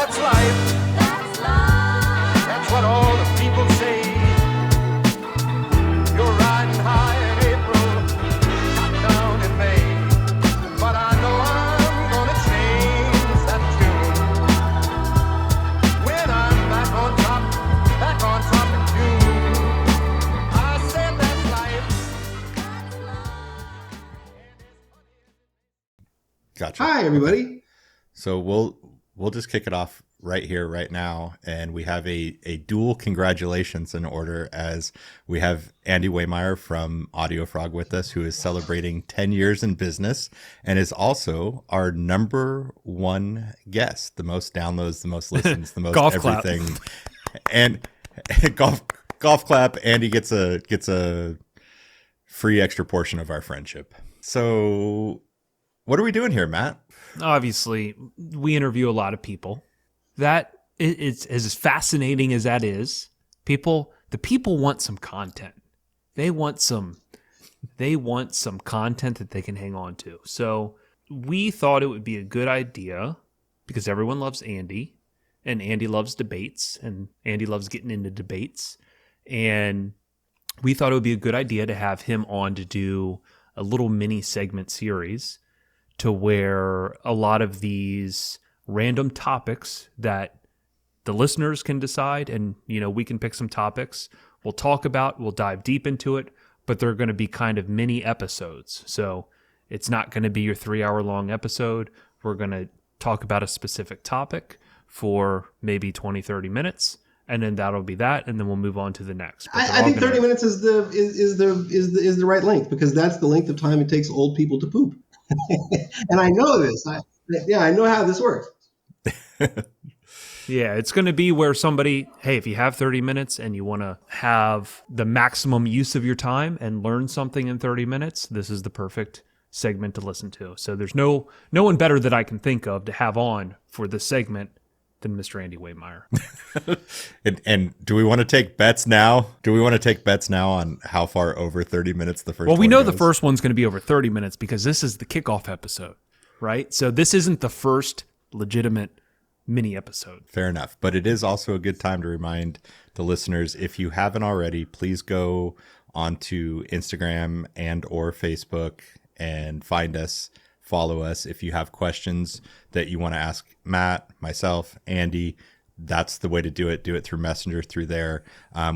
that's life. That's what all the people say. You're riding high in April, shot down in May. But I know I'm gonna change that tune when I'm back on top in June. I said that's life. Gotcha. Hi, everybody. Okay. So we'll just kick it off right here, right now, and we have a dual congratulations in order, as we have Andy Wehmeyer from AudioFrog with us, who is celebrating 10 years in business and is also our number one guest, the most downloads, the most listens, the most golf everything, clap. and golf clap. Andy gets a free extra portion of our friendship. So what are we doing here, Matt? Obviously, we interview a lot of people. That it's as fascinating as that is. The people want some content. They want some content that they can hang on to. So we thought it would be a good idea, because everyone loves Andy, and Andy loves debates, and Andy loves getting into debates. And we thought it would be a good idea to have him on to do a little mini segment series, to where a lot of these random topics that the listeners can decide, and we can pick some topics we'll talk about, we'll dive deep into it, but they're going to be kind of mini episodes. So it's not going to be your 3-hour long episode. We're going to talk about a specific topic for maybe 20-30 minutes, and then that'll be that, and then we'll move on to the next. I think 30 minutes is the right length, because that's the length of time it takes old people to poop. And I know this. I know how this works. Yeah, it's going to be where somebody, hey, if you have 30 minutes and you want to have the maximum use of your time and learn something in 30 minutes, this is the perfect segment to listen to. So there's no one better that I can think of to have on for this segment than Mr. Andy Weymyer. and do we want to take bets now? Do we want to take bets now on how far over 30 minutes the first one? Well, we know goes? the first one's going to be over 30 minutes because this is the kickoff episode, right? So this isn't the first legitimate mini episode. Fair enough. But it is also a good time to remind the listeners, if you haven't already, please go onto Instagram and or Facebook and find us. Follow us. If you have questions that you want to ask Matt, myself, Andy, that's the way to do it. Do it through Messenger, through there.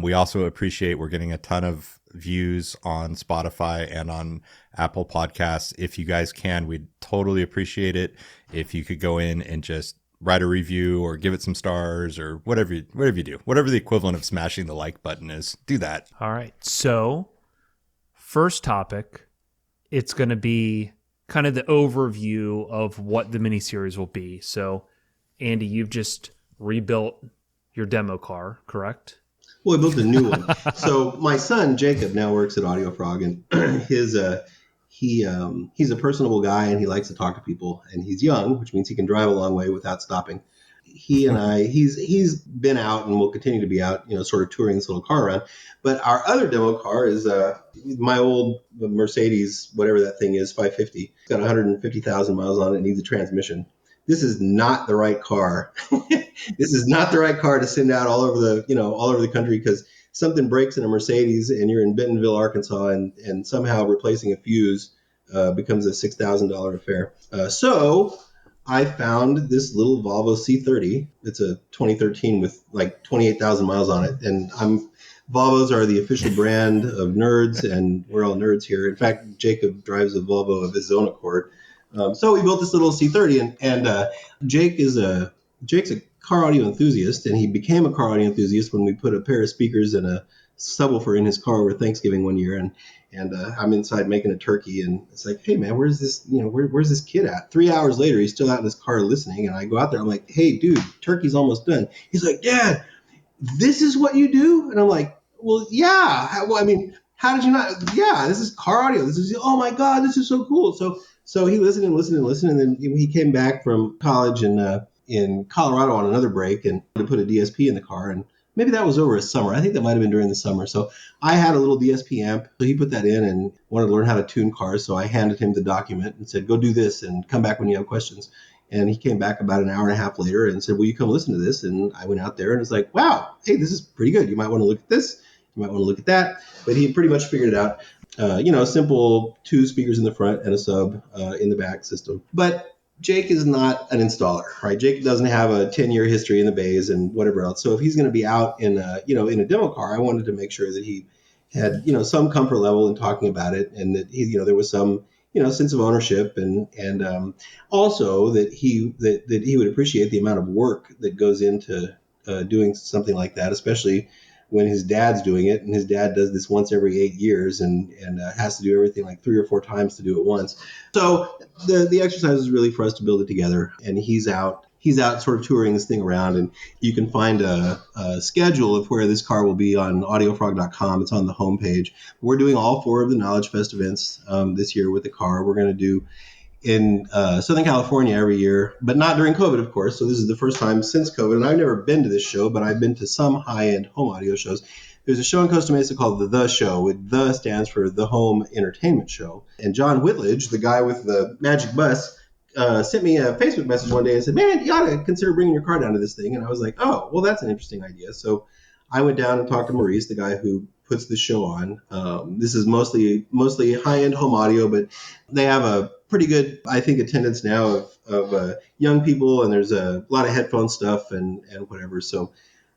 We also appreciate, we're getting a ton of views on Spotify and on Apple Podcasts. If you guys can, we'd totally appreciate it. If you could go in and just write a review or give it some stars or whatever you do, whatever the equivalent of smashing the like button is, do that. All right. So first topic, it's going to be kind of the overview of what the miniseries will be. So, Andy, you've just rebuilt your demo car, correct? Well, I built a new one. So my son Jacob now works at AudioFrog, and he's a personable guy, and he likes to talk to people, and he's young, which means he can drive a long way without stopping. He and I, he's been out and will continue to be out, sort of touring this little car around. But our other demo car is my old Mercedes, whatever that thing is, 550. It's got 150,000 miles on it. It needs a transmission. This is not the right car. This is not the right car to send out all over the country, because something breaks in a Mercedes and you're in Bentonville, Arkansas, and somehow replacing a fuse becomes a $6,000 affair. So I found this little Volvo C30. It's a 2013 with like 28,000 miles on it. And Volvos are the official brand of nerds, and we're all nerds here. In fact, Jacob drives a Volvo of his own accord. So we built this little C30, and Jake's a car audio enthusiast, and he became a car audio enthusiast when we put a pair of speakers and a subwoofer in his car over Thanksgiving one year, and I'm inside making a turkey, and it's like, hey man, where's this kid at? 3 hours later, he's still out in his car listening, and I go out there, I'm like, hey dude, turkey's almost done. He's like, Dad, this is what you do? And I'm like, well, yeah. How did you not? Yeah, this is car audio. This is, oh my God, this is so cool. So he listened, and then he came back from college in Colorado on another break and to put a DSP in the car, and maybe that was over a summer. I think that might have been during the summer. So I had a little DSP amp, so he put that in and wanted to learn how to tune cars. So I handed him the document and said, go do this and come back when you have questions. And he came back about an hour and a half later and said, will you come listen to this? And I went out there and it's like, wow, hey, this is pretty good. You might want to look at this. You might want to look at that. But he pretty much figured it out. Simple 2 speakers in the front and a sub in the back system. But Jake is not an installer, right? Jake doesn't have a 10-year history in the bays and whatever else. So if he's going to be out in a demo car, I wanted to make sure that he had, some comfort level in talking about it, and that there was some, sense of ownership, and also that he would appreciate the amount of work that goes into doing something like that, especially when his dad's doing it, and his dad does this once every 8 years and has to do everything like 3 or 4 times to do it once. So the exercise is really for us to build it together, and he's out sort of touring this thing around, and you can find a schedule of where this car will be on audiofrog.com. It's on the homepage. We're doing all 4 of the Knowledge Fest events this year with the car. We're going to do in Southern California every year, but not during COVID, of course. So this is the first time since COVID, and I've never been to this show, but I've been to some high-end home audio shows. There's a show in Costa Mesa called The Show. The stands for the Home Entertainment Show. And John Whitledge, the guy with the magic bus, sent me a Facebook message one day and said, man, you ought to consider bringing your car down to this thing. And I was like, oh, well, that's an interesting idea. So I went down and talked to Maurice, the guy who puts the show on. This is mostly high-end home audio, but they have a pretty good, I think, attendance now of young people, and there's a lot of headphone stuff and whatever. So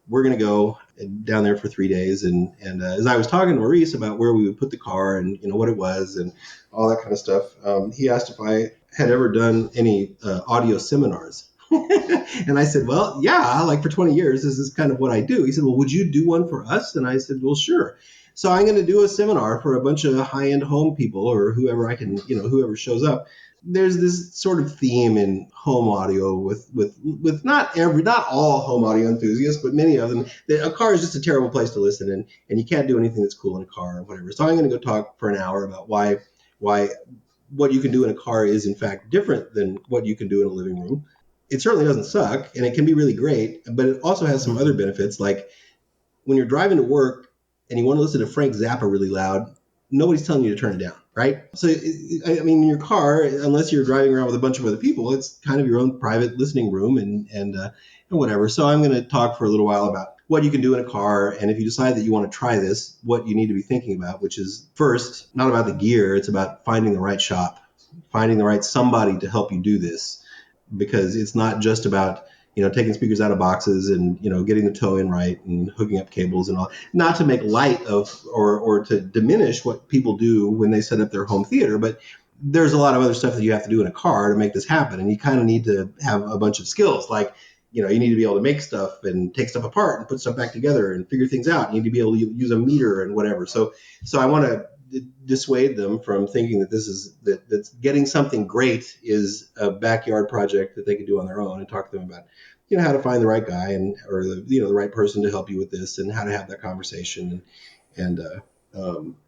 we're going to go down there for 3 days. And as I was talking to Maurice about where we would put the car and, what it was and all that kind of stuff, he asked if I had ever done any audio seminars. And I said, well, yeah, like for 20 years, this is kind of what I do. He said, well, would you do one for us? And I said, well, sure. So I'm going to do a seminar for a bunch of high-end home people or whoever I can, whoever shows up. There's this sort of theme in home audio with not all home audio enthusiasts, but many of them, that a car is just a terrible place to listen, and you can't do anything that's cool in a car or whatever. So I'm going to go talk for an hour about why what you can do in a car is in fact different than what you can do in a living room. It certainly doesn't suck, and it can be really great, but it also has some other benefits, like when you're driving to work and you want to listen to Frank Zappa really loud, nobody's telling you to turn it down, right? So, in your car, unless you're driving around with a bunch of other people, it's kind of your own private listening room and whatever. So I'm going to talk for a little while about what you can do in a car, and if you decide that you want to try this, what you need to be thinking about, which is first, not about the gear, it's about finding the right shop, finding the right somebody to help you do this, because it's not just about taking speakers out of boxes and getting the toe in right and hooking up cables and all. Not to make light of or to diminish what people do when they set up their home theater, but there's a lot of other stuff that you have to do in a car to make this happen, and you kind of need to have a bunch of skills. Like you need to be able to make stuff and take stuff apart and put stuff back together and figure things out. You need to be able to use a meter and whatever. So I want to dissuade them from thinking that that's getting something great is a backyard project that they can do on their own, and talk to them about how to find the right guy or the right person to help you with this, and how to have that conversation and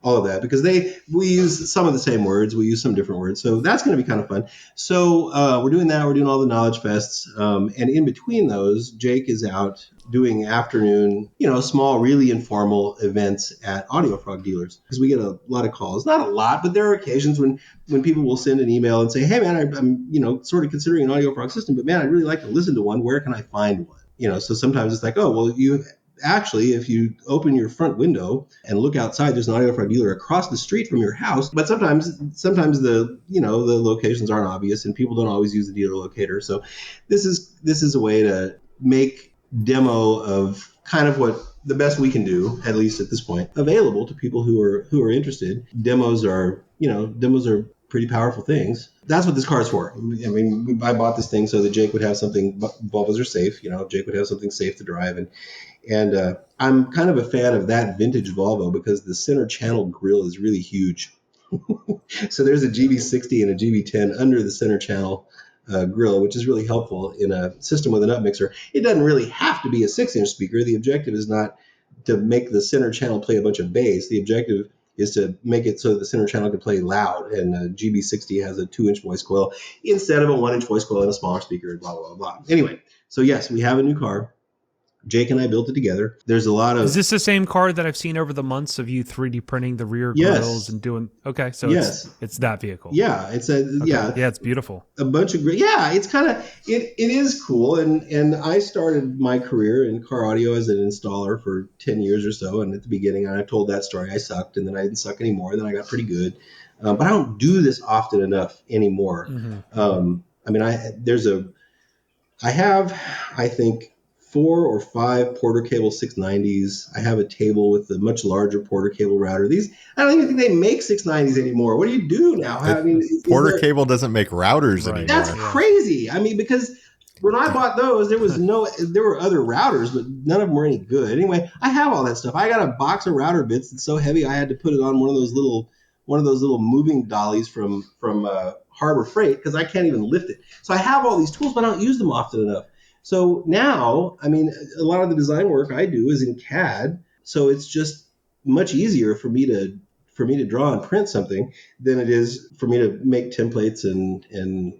all of that, because we use some of the same words, we use some different words, so that's going to be kind of fun. So we're doing that. We're doing all the Knowledge Fests, and in between those, Jake is out doing afternoon, small, really informal events at AudioFrog dealers, because we get a lot of calls. Not a lot, but there are occasions when people will send an email and say, hey man, I'm sort of considering an AudioFrog system, but man, I'd really like to listen to one. Where can I find one? So sometimes it's like, oh, well, actually, if you open your front window and look outside, there's an AudioFrog dealer across the street from your house. But sometimes the locations aren't obvious, and people don't always use the dealer locator. So this is a way to make demo of kind of what the best we can do, at least at this point, available to people who are interested. Demos are pretty powerful things. That's what this car is for. I bought this thing so that Jake would have something. Volvos are safe. Jake would have something safe to drive, and I'm kind of a fan of that vintage Volvo because the center channel grille is really huge. So there's a GB60 and a GB10 under the center channel grill, which is really helpful in a system with an up mixer. It doesn't really have to be a 6-inch speaker. The objective is not to make the center channel play a bunch of bass. The objective is to make it so that the center channel can play loud, and a GB60 has a 2-inch voice coil instead of a 1-inch voice coil and a smaller speaker, and blah, blah, blah. Anyway, so yes, we have a new car. Jake and I built it together. There's a lot of... Is this the same car that I've seen over the months of you 3D printing the rear Yes. grills and doing? Okay, so Yes. it's that vehicle. Yeah, it's a Okay. Yeah, it's beautiful. a bunch of great. Yeah, it's kind of it is cool. And I started my career in car audio as an installer for 10 years or so. And at the beginning, I told that story. I sucked, and then I didn't suck anymore. And then I got pretty good. But I don't do this often enough anymore. I mean, I have, I think, 4 or 5 Porter Cable 690s. I have a table with a much larger Porter Cable router. I don't even think they make 690s anymore. What do you do now? I mean, Porter Cable doesn't make routers Right. anymore. That's crazy. I mean, because when I bought those, there were other routers, but none of them were any good. Anyway, I have all that stuff. I got a box of router bits that's so heavy I had to put it on one of those little moving dollies from Harbor Freight because I can't even lift it. So I have all these tools, but I don't use them often enough. So now, I mean, a lot of the design work I do is in CAD, so it's just much easier for me to draw and print something than it is for me to make templates and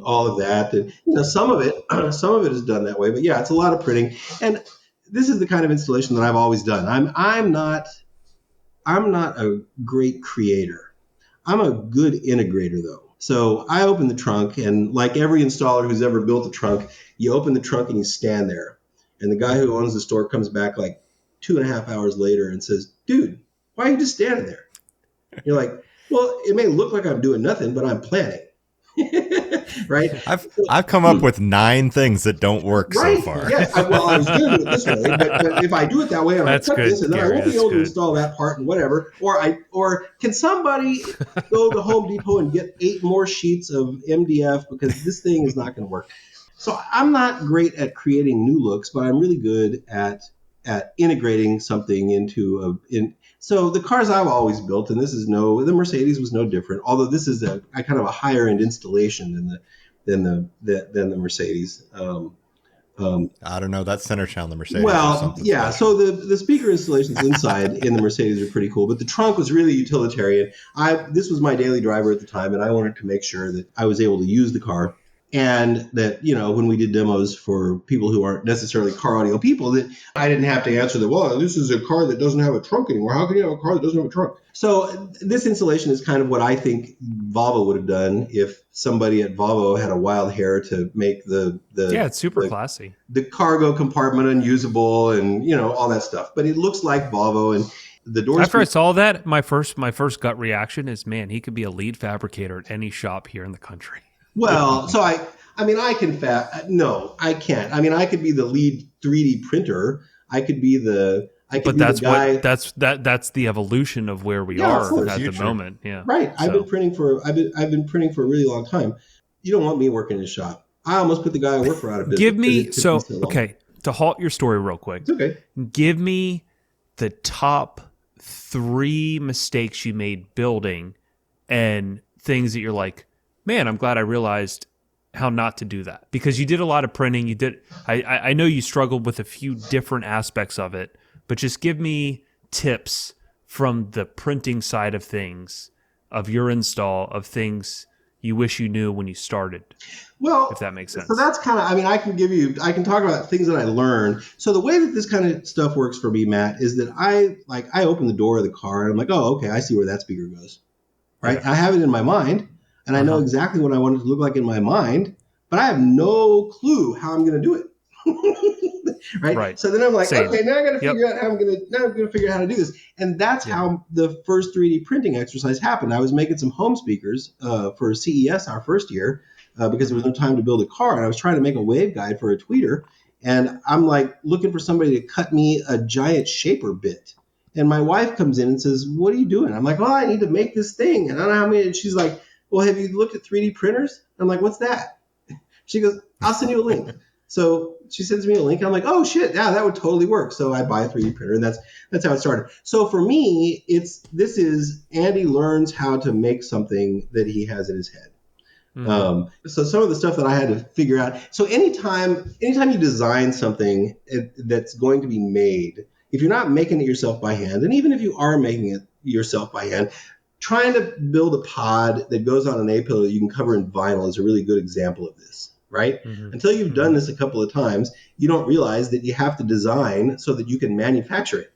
all of that. And some of it is done that way, but yeah, it's a lot of printing. And this is the kind of installation that I've always done. I'm not a great creator. I'm a good integrator though. So I open the trunk, and like every installer who's ever built a trunk, you open the trunk and you stand there. And the guy who owns the store comes back like 2.5 hours later and says, "Dude, why are you just standing there?" You're like, "Well, it may look like I'm doing nothing, but I'm planning." Right? I've come up with 9 things that don't work so far. Yes. I was going to do it this way, but if I do it that way, and I cut this, and then I won't be able to install that part and whatever. Or can somebody go to Home Depot and get 8 more sheets of MDF because this thing is not going to work. So I'm not great at creating new looks, but I'm really good at integrating something into So the cars I've always built, and the Mercedes was no different. Although this is a kind of a higher end installation than the Mercedes. I don't know. That center channel, the Mercedes. Well, yeah. So the speaker installations inside in the Mercedes are pretty cool, but the trunk was really utilitarian. This was my daily driver at the time, and I wanted to make sure that I was able to use the car. And that, when we did demos for people who aren't necessarily car audio people, that I didn't have to answer well, this is a car that doesn't have a trunk anymore. How can you have a car that doesn't have a trunk? So this installation is kind of what I think Volvo would have done if somebody at Volvo had a wild hair to make the it's super classy. The cargo compartment unusable and, all that stuff. But it looks like Volvo, and the doors. After I saw that, my first gut reaction is, man, he could be a lead fabricator at any shop here in the country. Well, so I can no, I can't. I mean, I could be the lead 3D printer. I could be the guy. That's the evolution of where we are at the moment. Yeah. Right. So. I've been printing for a really long time. You don't want me working in a shop. I almost put the guy I work for out of business. Okay, to halt your story real quick. It's okay. Give me the top 3 mistakes you made building and things that you're like, man, I'm glad I realized how not to do that, because you did a lot of printing. I know you struggled with a few different aspects of it, but just give me tips from the printing side of things, of your install, of things you wish you knew when you started. Well, if that makes sense. So that's kind of, I can talk about things that I learned. So the way that this kind of stuff works for me, Matt, is that I open the door of the car and I'm like, oh, okay, I see where that speaker goes. Right. Yeah. I have it in my mind. And I know exactly what I want it to look like in my mind, but I have no clue how I'm going to do it. Right. So then I'm like, okay, now I got to figure out how I'm going to figure out how to do this. And that's how the first 3D printing exercise happened. I was making some home speakers for CES our first year because there was no time to build a car. And I was trying to make a waveguide for a tweeter. And I'm like looking for somebody to cut me a giant Schaeffer bit. And my wife comes in and says, what are you doing? I'm like, well, I need to make this thing. And I don't know how many. And she's like, well, have you looked at 3D printers? I'm like, what's that? She goes, I'll send you a link. So she sends me a link. I'm like, oh shit, yeah, that would totally work. So I buy a 3D printer, and that's how it started. So for me, this is Andy learns how to make something that he has in his head. Mm-hmm. So some of the stuff that I had to figure out. So anytime you design something that's going to be made, if you're not making it yourself by hand, and even if you are making it yourself by hand, trying to build a pod that goes on an A-pillar that you can cover in vinyl is a really good example of this, right? Mhm. Until you've done this a couple of times, you don't realize that you have to design so that you can manufacture it.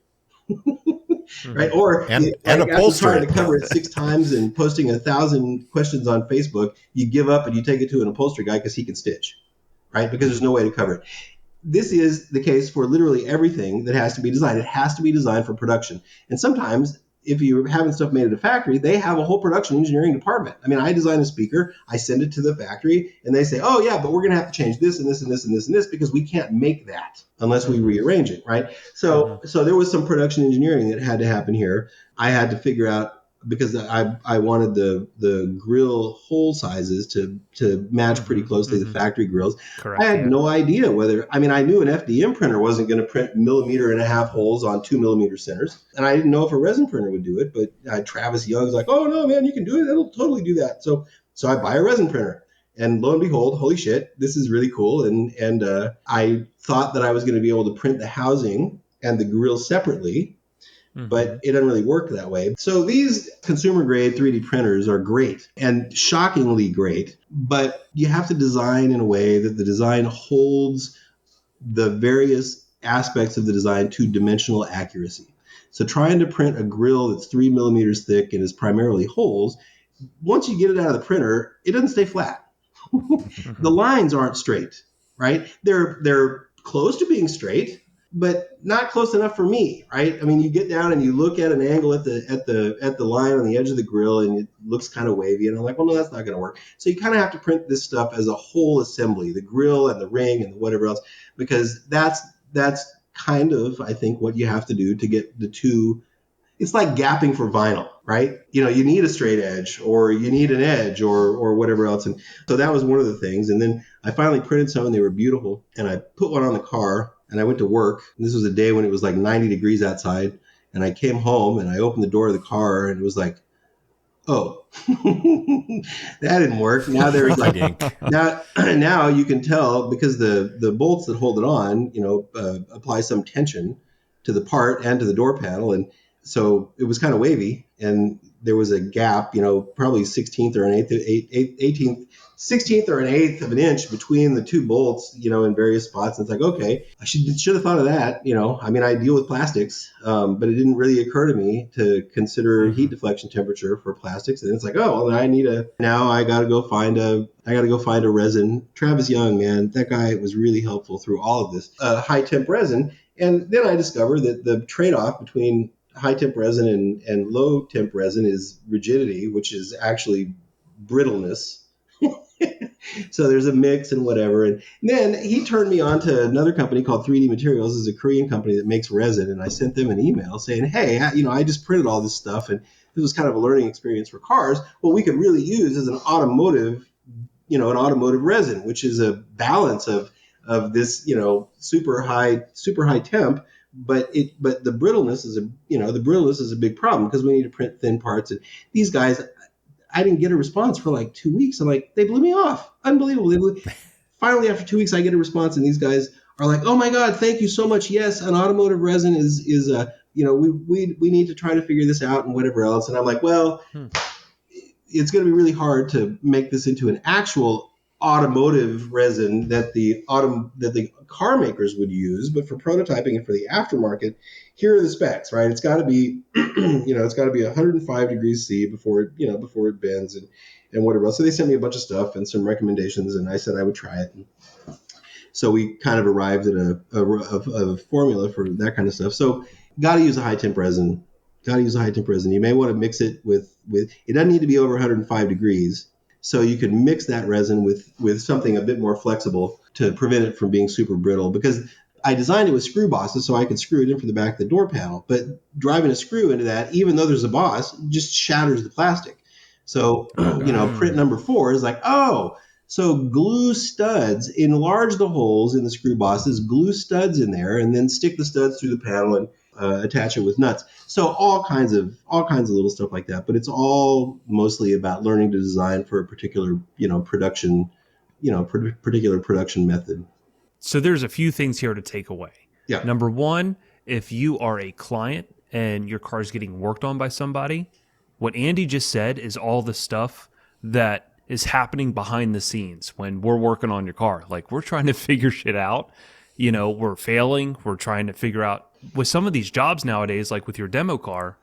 Right? Or And like after upholster trying to it. cover it 6 times and posting 1,000 questions on Facebook, you give up and you take it to an upholstery guy because he can stitch, right? Because there's no way to cover it. This is the case for literally everything that has to be designed. It has to be designed for production. And sometimes, if you're having stuff made at a factory, they have a whole production engineering department. I mean, I design a speaker, I send it to the factory, and they say, oh, yeah, but we're going to have to change this and this and this and this and this because we can't make that unless we rearrange it, right? So there was some production engineering that had to happen here. I had to figure out, because I wanted the grill hole sizes to match pretty closely the factory grills. Correct. I had Yeah. no idea whether, I mean, I knew an FDM printer wasn't going to print 1.5 mm holes on 2 mm centers. And I didn't know if a resin printer would do it, but Travis Young's like, oh no, man, you can do it. It'll totally do that. So I buy a resin printer. And lo and behold, holy shit, this is really cool. And I thought that I was going to be able to print the housing and the grill separately, but it doesn't really work that way. So these consumer grade 3D printers are great and shockingly great, but you have to design in a way that the design holds the various aspects of the design to dimensional accuracy. So trying to print a grill that's 3 mm thick and is primarily holes, once you get it out of the printer, it doesn't stay flat. The lines aren't straight, right? They're close to being straight, but not close enough for me, right? I mean, you get down and you look at an angle at the line on the edge of the grill, and it looks kind of wavy, and I'm like, well, no, that's not going to work. So you kind of have to print this stuff as a whole assembly, the grill and the ring and whatever else, because that's kind of, I think, what you have to do to get the two. It's like gapping for vinyl, right? You know, you need a straight edge or you need an edge or whatever else. And so that was one of the things. And then I finally printed some and they were beautiful. And I put one on the car and I went to work. And this was a day when it was like 90 degrees outside. And I came home and I opened the door of the car and it was like, oh, that didn't work. Now there's like, now you can tell because the bolts that hold it on, apply some tension to the part and to the door panel. And so it was kind of wavy and there was a gap, probably 16th or an 18th, 16th or an eighth of an inch between the two bolts, in various spots. And it's like, okay, I should have thought of that. I mean, I deal with plastics, but it didn't really occur to me to consider heat deflection temperature for plastics. And it's like, oh, well, I got to go find a resin. Travis Young, man, that guy was really helpful through all of this, high temp resin. And then I discovered that the trade-off between high temp resin and low temp resin is rigidity, which is actually brittleness. So there's a mix and whatever. And then he turned me on to another company called 3D Materials. It's a Korean company that makes resin. And I sent them an email saying, hey, I just printed all this stuff. And this was kind of a learning experience for cars. What we could really use is an automotive resin, which is a balance of this, super high temp. But the brittleness is a big problem because we need to print thin parts. And these guys, I didn't get a response for like 2 weeks. I'm like, they blew me off. Unbelievable. Finally, after 2 weeks, I get a response, and these guys are like, oh my God, thank you so much. Yes, an automotive resin is we need to try to figure this out and whatever else. And I'm like, well, it's going to be really hard to make this into an actual automotive resin that the car makers would use, but for prototyping and for the aftermarket, here are the specs, right? It's got to be, it's got to be 105 degrees C before it bends and whatever else. So they sent me a bunch of stuff and some recommendations, and I said I would try it. And so we kind of arrived at a formula for that kind of stuff. So got to use a high temp resin. You may want to mix it with it doesn't need to be over 105 degrees. So you could mix that resin with something a bit more flexible to prevent it from being super brittle, because I designed it with screw bosses so I could screw it in from the back of the door panel. But driving a screw into that, even though there's a boss, just shatters the plastic. So, print number 4 is like, oh, so glue studs, enlarge the holes in the screw bosses, glue studs in there, and then stick the studs through the panel and attach it with nuts. So all kinds of little stuff like that. But it's all mostly about learning to design for a particular, production, particular production method. So there's a few things here to take away. Yeah. Number one, if you are a client and your car's getting worked on by somebody, what Andy just said is all the stuff that is happening behind the scenes when we're working on your car. Like, we're trying to figure shit out. You know, we're failing. We're trying to figure out with some of these jobs nowadays, like with your demo car,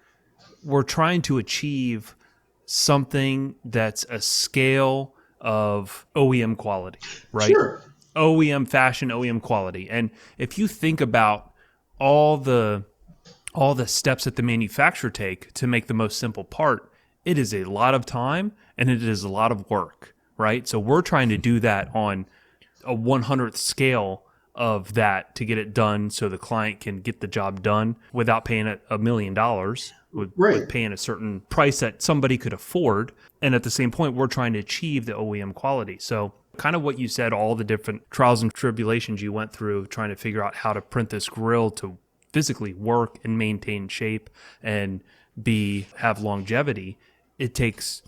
we're trying to achieve something that's a scale of OEM quality, right? Sure. OEM fashion, OEM quality. And if you think about all the steps that the manufacturer take to make the most simple part, it is a lot of time and it is a lot of work, right? So we're trying to do that on a 100th scale of that to get it done so the client can get the job done without paying $1 million, with paying a certain price that somebody could afford. And at the same point, we're trying to achieve the OEM quality. So kind of what you said, all the different trials and tribulations you went through trying to figure out how to print this grill to physically work and maintain shape and have longevity, it takes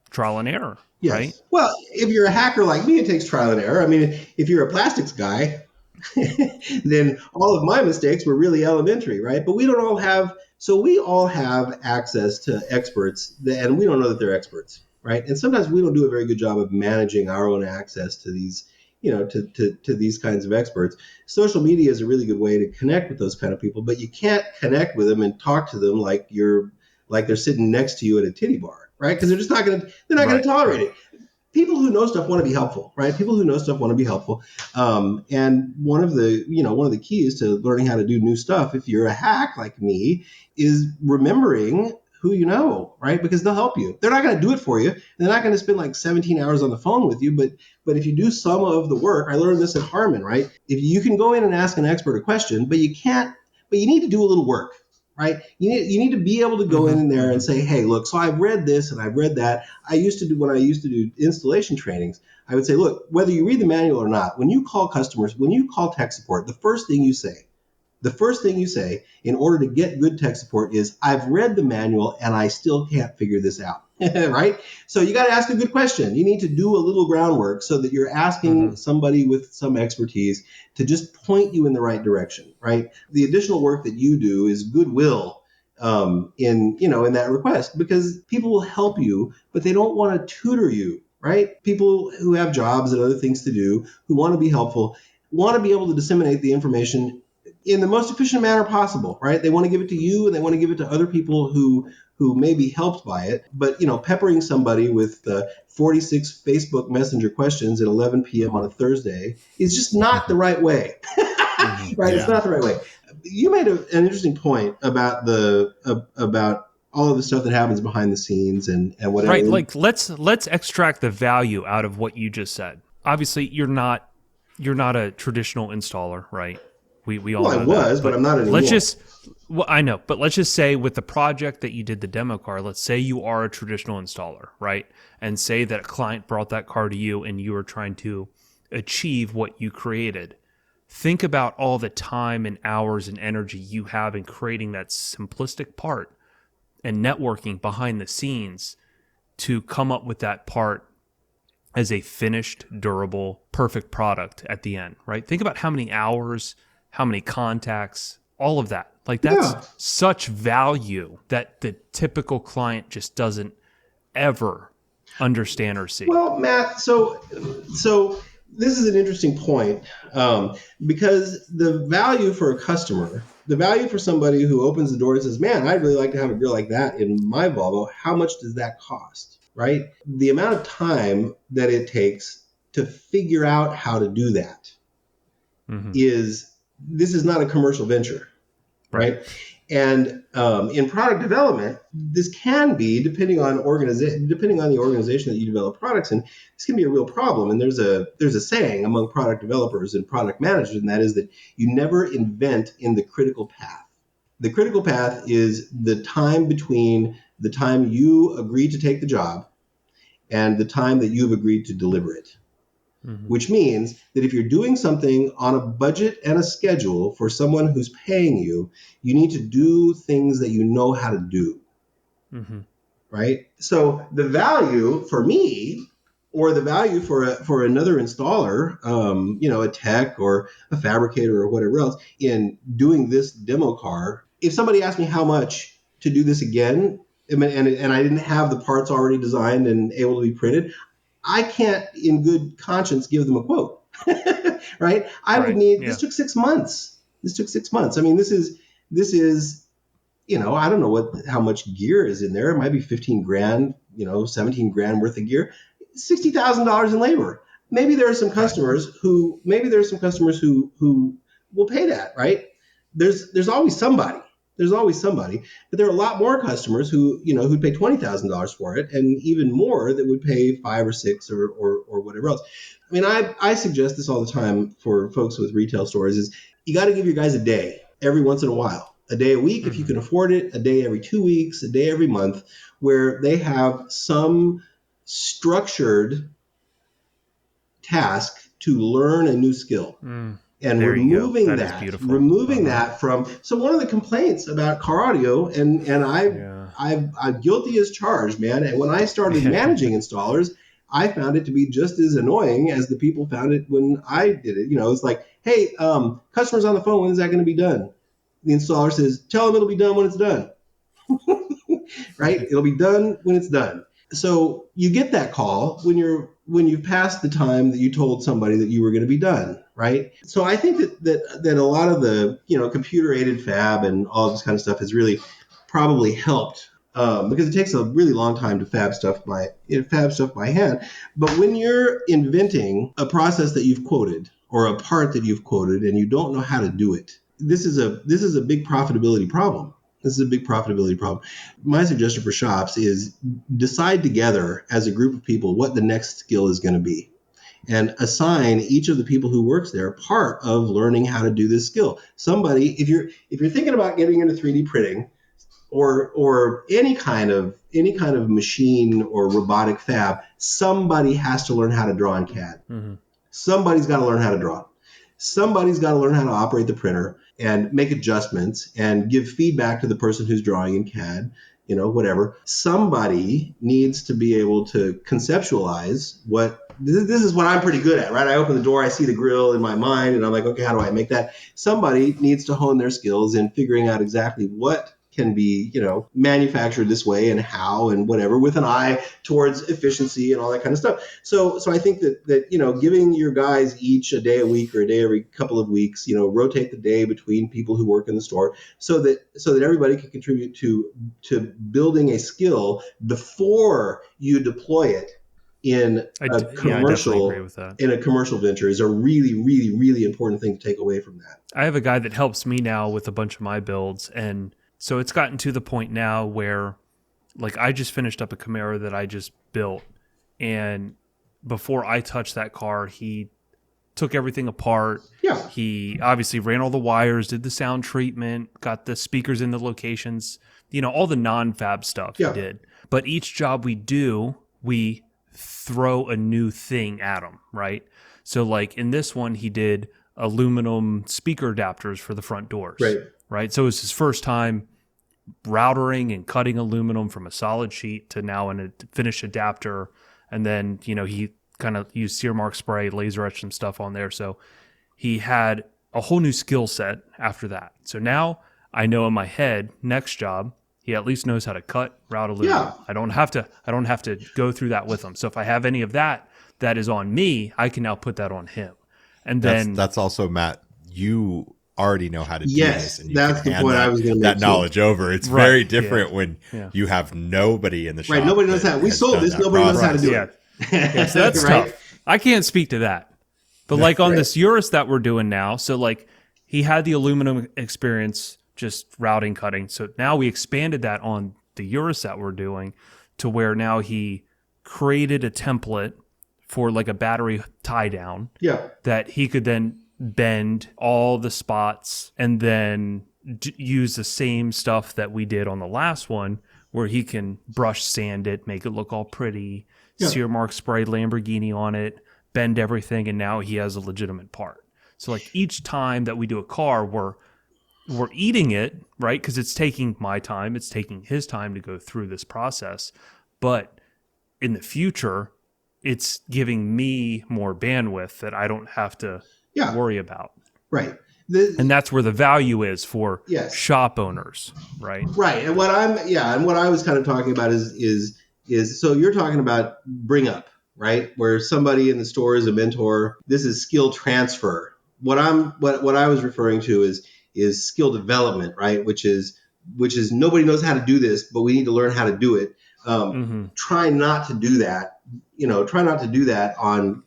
trial and error, Yes. right? Well, if you're a hacker like me, it takes trial and error. I mean, if you're a plastics guy, then all of my mistakes were really elementary, right? But we all have access to experts, and we don't know that they're experts, right? And sometimes we don't do a very good job of managing our own access to these, to these kinds of experts. Social media is a really good way to connect with those kind of people, but you can't connect with them and talk to them like they're sitting next to you at a titty bar, right? Because they're not going to tolerate it. People who know stuff want to be helpful, right? People who know stuff want to be helpful. And one of the keys to learning how to do new stuff, if you're a hack like me, is remembering who you know, right? Because they'll help you. They're not going to do it for you. They're not going to spend like 17 hours on the phone with you. But if you do some of the work, I learned this at Harman, right? If you can go in and ask an expert a question, but you need to do a little work. Right? You need to be able to go in there and say, hey, look, so I've read this and I've read that. When I used to do installation trainings, I would say, look, whether you read the manual or not, when you call customers, when you call tech support, the first thing you say in order to get good tech support is, I've read the manual and I still can't figure this out. Right? So you got to ask a good question. You need to do a little groundwork so that you're asking somebody with some expertise to just point you in the right direction, right? The additional work that you do is goodwill in that request, because people will help you, but they don't want to tutor you, right? People who have jobs and other things to do, who want to be helpful, want to be able to disseminate the information in the most efficient manner possible, right? They want to give it to you and they want to give it to other people who may be helped by it. But, peppering somebody with 46 Facebook Messenger questions at 11 p.m. on a Thursday is just not the right way, right? Yeah. It's not the right way. You made an interesting point about about all of the stuff that happens behind the scenes and whatever. Right. Like, let's extract the value out of what you just said. Obviously, you're not a traditional installer, right? We all know I was, but I'm not anymore. I know, but let's just say with the project that you did the demo car, let's say you are a traditional installer, right? And say that a client brought that car to you and you were trying to achieve what you created. Think about all the time and hours and energy you have in creating that simplistic part and networking behind the scenes to come up with that part as a finished, durable, perfect product at the end, right? Think about how many hours, how many contacts, all of that. Like, that's such value that the typical client just doesn't ever understand or see. Well, Matt, so this is an interesting point, because the value for a customer, the value for somebody who opens the door and says, man, I'd really like to have a grill like that in my Volvo, how much does that cost, right? The amount of time that it takes to figure out how to do that this is not a commercial venture, right? And in product development, this can be, depending on the organization that you develop products in, this can be a real problem. And there's a saying among product developers and product managers, and that is that you never invent in the critical path. The critical path is the time between the time you agree to take the job and the time that you've agreed to deliver it. Which means that if you're doing something on a budget and a schedule for someone who's paying you, you need to do things that you know how to do, right? So the value for me, or the value for another installer, a tech or a fabricator or whatever else, in doing this demo car, if somebody asked me how much to do this again, and I didn't have the parts already designed and able to be printed, I can't in good conscience give them a quote, right? I would Right. need, Yeah. this took 6 months. This took 6 months. I mean, this is, I don't know how much gear is in there. It might be 15 grand, 17 grand worth of gear, $60,000 in labor. Maybe there are some customers who will pay that, right? There's always somebody. There's always somebody, but there are a lot more customers who'd pay $20,000 for it, and even more that would pay 5 or 6 or whatever else. I mean, I suggest this all the time for folks with retail stores is you got to give your guys a day every once in a while, a day a week if you can afford it, a day every 2 weeks, a day every month, where they have some structured task to learn a new skill. And There you go. removing That is that, beautiful. that from, so one of the complaints about car audio, and I'm guilty as charged, man. And when I started managing installers, I found it to be just as annoying as the people found it when I did it. It's like, hey, customer's on the phone. When is that going to be done? The installer says, tell them it'll be done when it's done. Right? It'll be done when it's done. So you get that call when you've passed the time that you told somebody that you were going to be done, right? So I think that a lot of the computer aided fab and all this kind of stuff has really probably helped, because it takes a really long time to fab stuff by hand. But when you're inventing a process that you've quoted or a part that you've quoted and you don't know how to do it, this is a big profitability problem. My suggestion for shops is decide together as a group of people what the next skill is going to be, and assign each of the people who works there part of learning how to do this skill. Somebody, if you're thinking about getting into 3D printing or any kind of machine or robotic fab, somebody has to learn how to draw in CAD. Somebody's got to learn how to draw. Somebody's got to learn how to operate the printer and make adjustments and give feedback to the person who's drawing in CAD, whatever. Somebody needs to be able to conceptualize this is what I'm pretty good at, right? I open the door, I see the grill in my mind, and I'm like, okay, how do I make that? Somebody needs to hone their skills in figuring out exactly what can be, manufactured this way and how and whatever, with an eye towards efficiency and all that kind of stuff. So I think that giving your guys each a day a week or a day every couple of weeks, rotate the day between people who work in the store, so that everybody can contribute to building a skill before you deploy it in a commercial venture is a really, really, really important thing to take away from that. I have a guy that helps me now with a bunch of my builds, and so it's gotten to the point now where, like, I just finished up a Camaro that I just built, and before I touched that car, he took everything apart. Yeah. He obviously ran all the wires, did the sound treatment, got the speakers in the locations, all the non-fab stuff he did. But each job we do, we throw a new thing at him, right? So, like, in this one, he did aluminum speaker adapters for the front doors. Right. So it was his first time routering and cutting aluminum from a solid sheet to now in a finished adapter. And then, he kind of used sear mark spray, laser etched some stuff on there. So he had a whole new skill set after that. So now I know in my head, next job, he at least knows how to cut, route aluminum. Yeah. I don't have to go through that with him. So if I have any of that is on me, I can now put that on him. And then that's also, Matt, you already know how to do this, and you that's can the hand point I was going to make that knowledge over. It's very different when Yeah. you have nobody in the shop. Right, nobody knows how. We sold this. Nobody knows how to do it. Yeah, so that's tough. I can't speak to that. But like on this Urus that we're doing now, so like he had the aluminum experience just routing, cutting. So now we expanded that on the Urus that we're doing to where now he created a template for like a battery tie down that he could then bend all the spots and then use the same stuff that we did on the last one, where he can brush sand it, make it look all pretty, sear mark spray Lamborghini on it, bend everything, and now he has a legitimate part. So like each time that we do a car, we're eating it, right? Because it's taking my time, it's taking his time to go through this process. But in the future, it's giving me more bandwidth that I don't have to worry about. Right. And that's where the value is for shop owners, right? Right. And what I was kind of talking about is so you're talking about bring up, right? Where somebody in the store is a mentor. This is skill transfer. What I was referring to is skill development, right? Which is nobody knows how to do this, but we need to learn how to do it. Mm-hmm. Try not to do that. Try not to do that on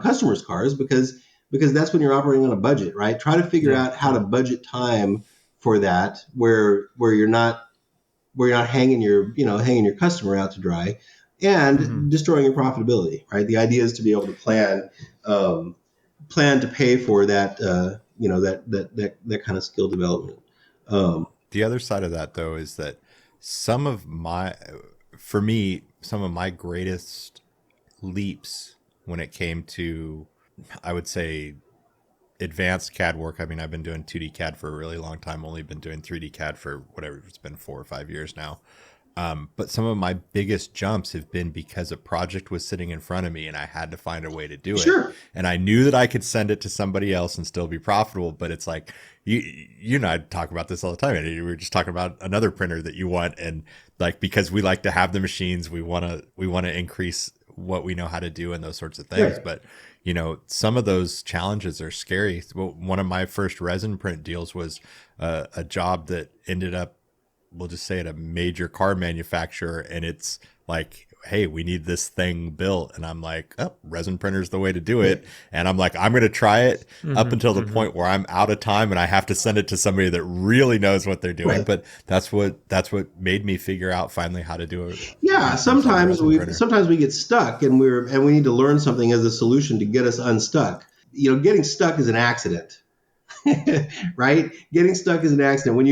customers' cars because that's when you're operating on a budget, right? Try to figure Yeah. out how to budget time for that, where you're not hanging your customer out to dry and Mm-hmm. destroying your profitability, right? The idea is to be able to plan to pay for that, that kind of skill development. The other side of that, though, is that some of my, for me, some of my greatest leaps when it came to, I would say, advanced CAD work. I mean, I've been doing 2D CAD for a really long time, only been doing 3D CAD for whatever, it's been 4 or 5 years now. But some of my biggest jumps have been because a project was sitting in front of me and I had to find a way to do it. Sure. And I knew that I could send it to somebody else and still be profitable. But it's like, you and I talk about this all the time. And we were just talking about another printer that you want. And like, because we like to have the machines, we want to increase what we know how to do and those sorts of things. Right. But, some of those challenges are scary. Well, one of my first resin print deals was a job that ended up, we'll just say, at a major car manufacturer, and it's like, hey, we need this thing built, and I'm like, oh, resin printer's the way to do it. And I'm like, I'm going to try it up until the point where I'm out of time and I have to send it to somebody that really knows what they're doing. Right. But that's what made me figure out finally how to do it. Yeah, sometimes we get stuck and we need to learn something as a solution to get us unstuck. Getting stuck is an accident. Right? Getting stuck is an accident. When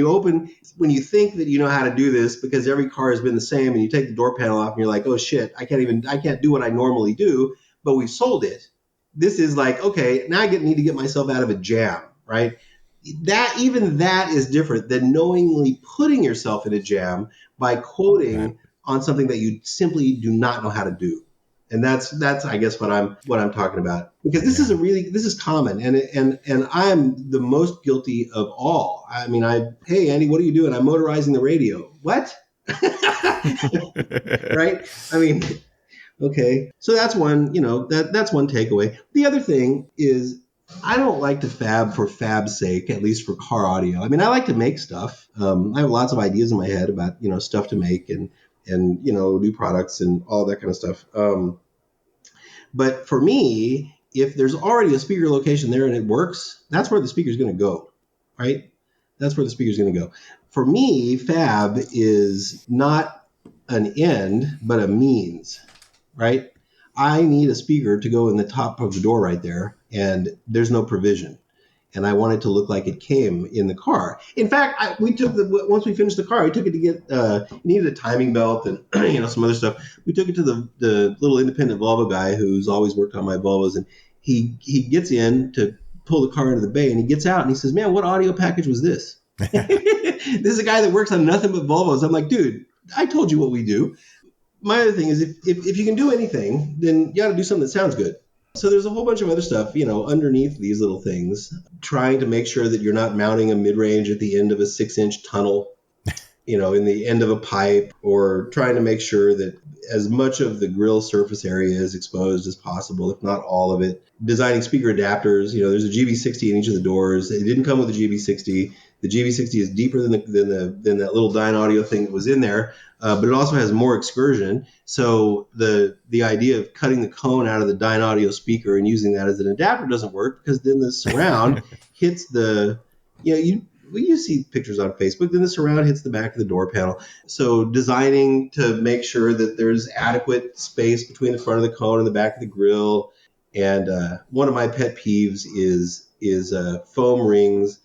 you think that you know how to do this because every car has been the same, and you take the door panel off and you're like, oh shit, I can't do what I normally do, but we've sold it. This is like, okay, now I need to get myself out of a jam, right? That is different than knowingly putting yourself in a jam by quoting Right. on something that you simply do not know how to do. And that's I guess what I'm talking about, because this is common, and I'm the most guilty of all. I mean, hey Andy, what are you doing? I'm motorizing the radio. What? Right? I mean, okay. So that's one, that's one takeaway. The other thing is, I don't like to fab for fab's sake, at least for car audio. I mean, I like to make stuff. I have lots of ideas in my head about, stuff to make and new products and all that kind of stuff. But for me, if there's already a speaker location there and it works, that's where the speaker's going to go, right? That's where the speaker's going to go. For me, fab is not an end, but a means, right? I need a speaker to go in the top of the door right there, and there's no provision. And I want it to look like it came in the car. In fact, once we finished the car, I took it to get, it needed a timing belt and some other stuff. We took it to the little independent Volvo guy who's always worked on my Volvos, and he gets in to pull the car into the bay, and he gets out and he says, "Man, what audio package was this?" This is a guy that works on nothing but Volvos. I'm like, dude, I told you what we do. My other thing is, if you can do anything, then you got to do something that sounds good. So there's a whole bunch of other stuff, underneath these little things, trying to make sure that you're not mounting a mid-range at the end of a 6-inch tunnel, in the end of a pipe, or trying to make sure that as much of the grill surface area is exposed as possible, if not all of it. Designing speaker adapters, there's a GB60 in each of the doors. It didn't come with a GB60. The GB60 is deeper than that little Dyne Audio thing that was in there, but it also has more excursion. So the idea of cutting the cone out of the Dyne Audio speaker and using that as an adapter doesn't work, because then the surround hits the, you see pictures on Facebook, then the surround hits the back of the door panel. So designing to make sure that there's adequate space between the front of the cone and the back of the grill. And one of my pet peeves is foam rings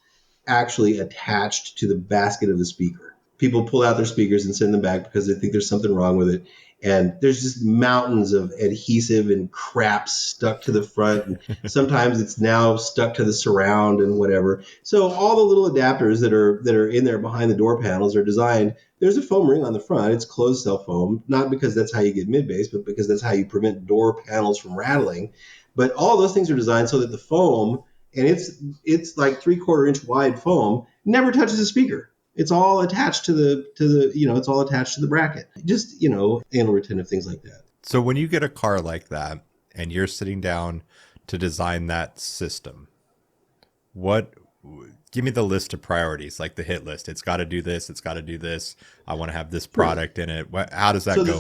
actually attached to the basket of the speaker. People pull out their speakers and send them back because they think there's something wrong with it. And there's just mountains of adhesive and crap stuck to the front. And sometimes it's now stuck to the surround and whatever. So all the little adapters that are in there behind the door panels are designed. There's a foam ring on the front. It's closed cell foam, not because that's how you get mid-bass, but because that's how you prevent door panels from rattling. But all those things are designed so that the foam, and it's like 3/4 inch wide foam, never touches the speaker. It's all attached to the it's all attached to the bracket. Just, anal retentive things like that. So when you get a car like that and you're sitting down to design that system, what give me the list of priorities, like the hit list. It's got to do this, it's got to do this. I want to have this Right. product in it. How does that So go for you?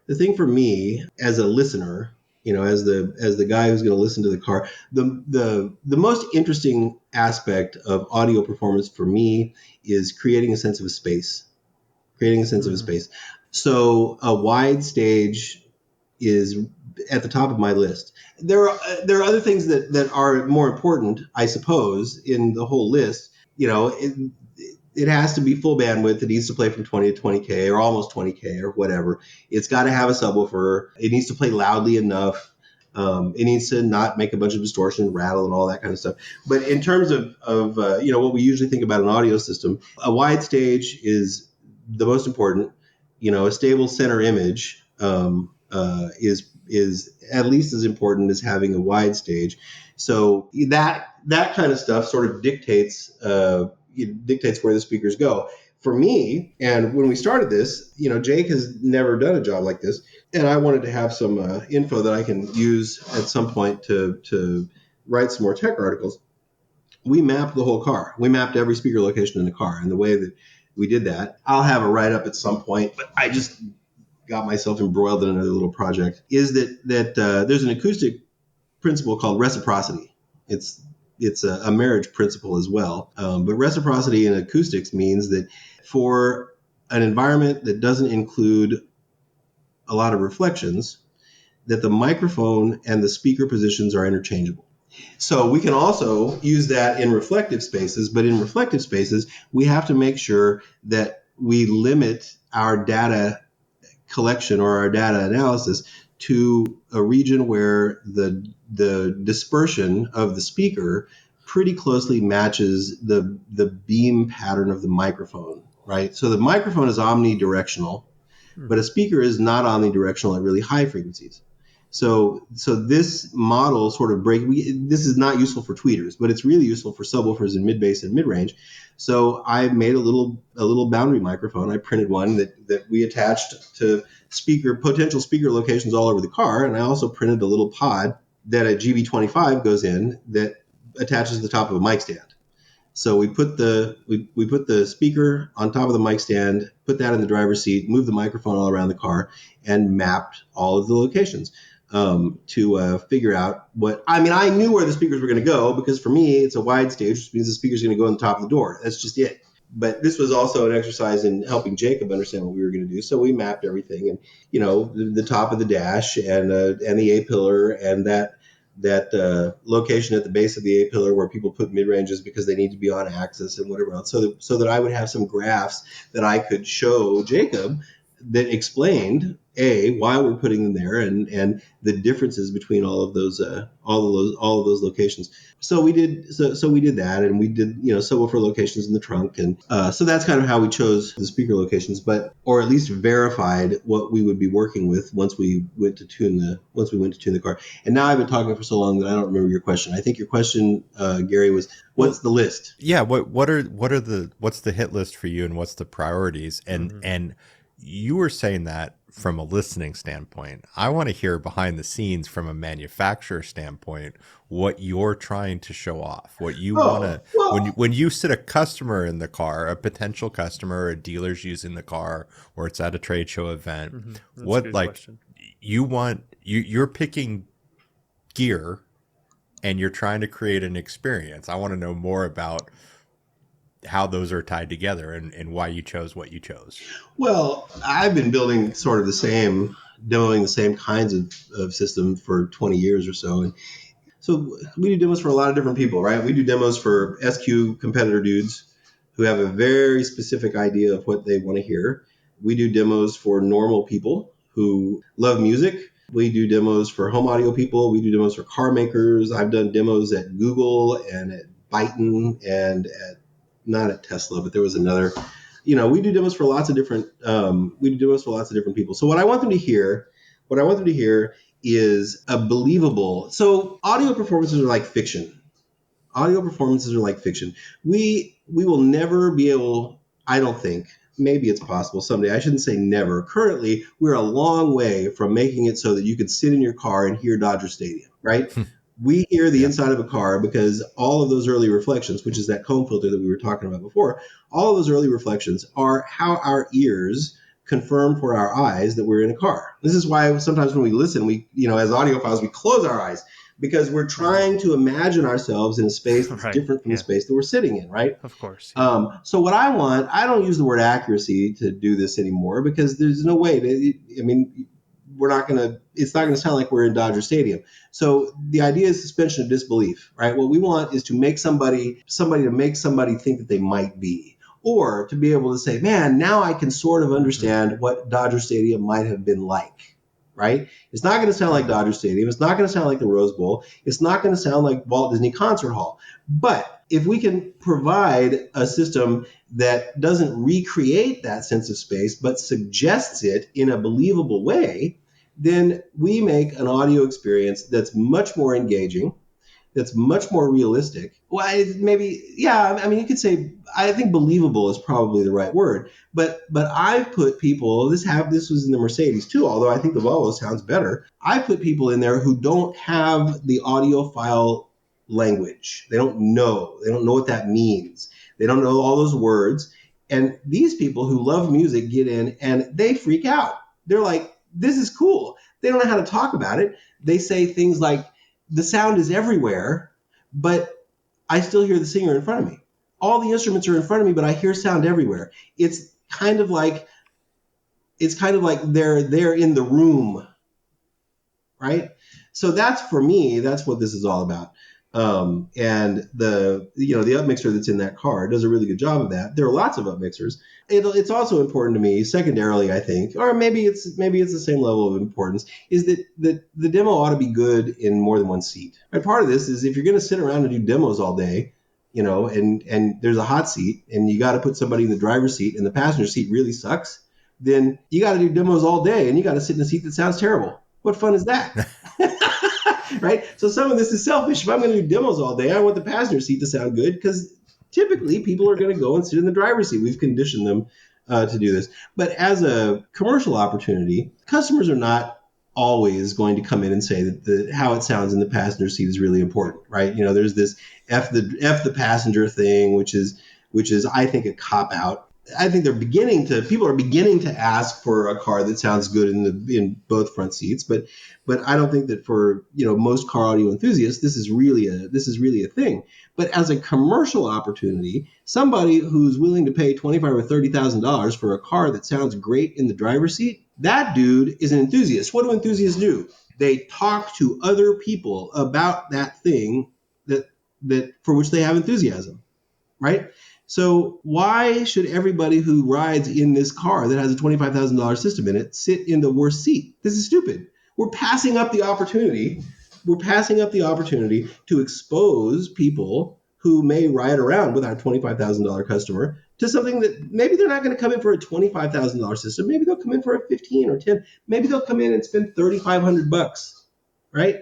the thing for me as a listener, as the guy who's going to listen to the car, the most interesting aspect of audio performance for me is creating a sense of a space. Creating a sense of a space. So a wide stage is at the top of my list. There are other things that are more important, I suppose, in the whole list. It has to be full bandwidth. It needs to play from 20 to 20K or almost 20K or whatever. It's got to have a subwoofer. It needs to play loudly enough. It needs to not make a bunch of distortion, rattle, and all that kind of stuff. But in terms of what we usually think about an audio system, a wide stage is the most important. A stable center image is at least as important as having a wide stage. So that kind of stuff sort of dictates where the speakers go. For me, and when we started this, Jake has never done a job like this, and I wanted to have some info that I can use at some point to write some more tech articles. We mapped the whole car. We mapped every speaker location in the car, and the way that we did that, I'll have a write up at some point, but I just got myself embroiled in another little project, is that there's an acoustic principle called reciprocity. It's a marriage principle as well. But reciprocity in acoustics means that for an environment that doesn't include a lot of reflections, that the microphone and the speaker positions are interchangeable. So we can also use that in reflective spaces, but in reflective spaces, we have to make sure that we limit our data collection or our data analysis to a region where the dispersion of the speaker pretty closely matches the beam pattern of the microphone, right? So the microphone is omnidirectional, but a speaker is not omnidirectional at really high frequencies. So this model sort of this is not useful for tweeters, but it's really useful for subwoofers and mid-bass and mid-range. So I made a little boundary microphone. I printed one that we attached to potential speaker locations all over the car, and I also printed a little pod that a GB25 goes in that attaches to the top of a mic stand. So we put the speaker on top of the mic stand, put that in the driver's seat, moved the microphone all around the car, and mapped all of the locations to figure out I knew where the speakers were going to go, because for me, it's a wide stage, which means the speaker's going to go on the top of the door. That's just it. But this was also an exercise in helping Jacob understand what we were going to do. So we mapped everything, and the top of the dash and the A pillar and that location at the base of the A pillar where people put mid ranges because they need to be on axis and whatever else. So that I would have some graphs that I could show Jacob that explained why we're putting them there and the differences between all of those locations. So we did that, and we did subwoofer locations in the trunk, and so that's kind of how we chose the speaker locations, or at least verified what we would be working with once we went to tune the car. And now I've been talking for so long that I don't remember your question. I think your question, Gary, was what's the what's the hit list for you, and what's the priorities? And you were saying that from a listening standpoint. I want to hear behind the scenes from a manufacturer standpoint what you're trying to show off, what you want to when you sit a customer in the car, a potential customer, a dealer's using the car, or it's at a trade show event. What question. You're picking gear and you're trying to create an experience. I want to know more about how those are tied together and why you chose what you chose. Well, I've been building sort of demoing the same kinds of system for 20 years or so. And so we do demos for a lot of different people, right? We do demos for SQ competitor dudes who have a very specific idea of what they want to hear. We do demos for normal people who love music. We do demos for home audio people. We do demos for car makers. I've done demos at Google and at Byton and not at Tesla, but there was another. We do demos for lots of different. People. So what I want them to hear is a believable. So audio performances are like fiction. We will never be able, I don't think, maybe it's possible someday. I shouldn't say never. Currently, we're a long way from making it so that you could sit in your car and hear Dodger Stadium, right? We hear the Yeah. inside of a car because all of those early reflections, which is that comb filter that we were talking about before, all of those early reflections are how our ears confirm for our eyes that we're in a car. This is why sometimes when we listen, we, as audiophiles, we close our eyes because we're trying to imagine ourselves in a space that's Right. different from the space that we're sitting in, right? Of course. Yeah. So what I don't use the word accuracy to do this anymore because there's no way it's not going to sound like we're in Dodger Stadium. So the idea is suspension of disbelief, right? What we want is to make somebody think that they might be, or to be able to say, man, now I can sort of understand what Dodger Stadium might have been like, right? It's not going to sound like Dodger Stadium. It's not going to sound like the Rose Bowl. It's not going to sound like Walt Disney Concert Hall. But if we can provide a system that doesn't recreate that sense of space, but suggests it in a believable way, then we make an audio experience that's much more engaging, that's much more realistic. Well, you could say, I think believable is probably the right word. But I've put people, this was in the Mercedes too, although I think the Volvo sounds better. I put people in there who don't have the audiophile language. They don't know what that means. They don't know all those words. And these people who love music get in and they freak out. They're like, this is cool. They don't know how to talk about it. They say things like, the sound is everywhere, but I still hear the singer in front of me. All the instruments are in front of me, but I hear sound everywhere. It's kind of like they're in the room, right? So for me, that's what this is all about. And the upmixer that's in that car does a really good job of that. There are lots of upmixers. It's also important to me, secondarily, I think, or maybe it's the same level of importance, is that the demo ought to be good in more than one seat. And part of this is if you're going to sit around and do demos all day, and there's a hot seat and you got to put somebody in the driver's seat and the passenger seat really sucks, then you got to do demos all day and you got to sit in a seat that sounds terrible. What fun is that? Right? So some of this is selfish. If I'm going to do demos all day, I want the passenger seat to sound good because typically people are going to go and sit in the driver's seat. We've conditioned them to do this. But as a commercial opportunity, customers are not always going to come in and say that how it sounds in the passenger seat is really important, right? There's this F the passenger thing, which is I think a cop out. I think people are beginning to ask for a car that sounds good in both front seats, but I don't think that for most car audio enthusiasts this is really a thing. But as a commercial opportunity, somebody who's willing to pay $25,000 or $30,000 for a car that sounds great in the driver's seat, that dude is an enthusiast. What do enthusiasts do? They talk to other people about that thing that for which they have enthusiasm, right? So why should everybody who rides in this car that has a $25,000 system in it sit in the worst seat? This is stupid. We're passing up the opportunity. To expose people who may ride around with our $25,000 customer to something that maybe they're not going to come in for a $25,000 system. Maybe they'll come in for a 15 or 10. Maybe they'll come in and spend $3,500, right?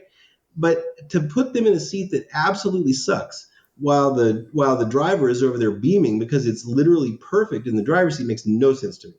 But to put them in a seat that absolutely sucks while the driver is over there beaming because it's literally perfect in the driver's seat makes no sense to me.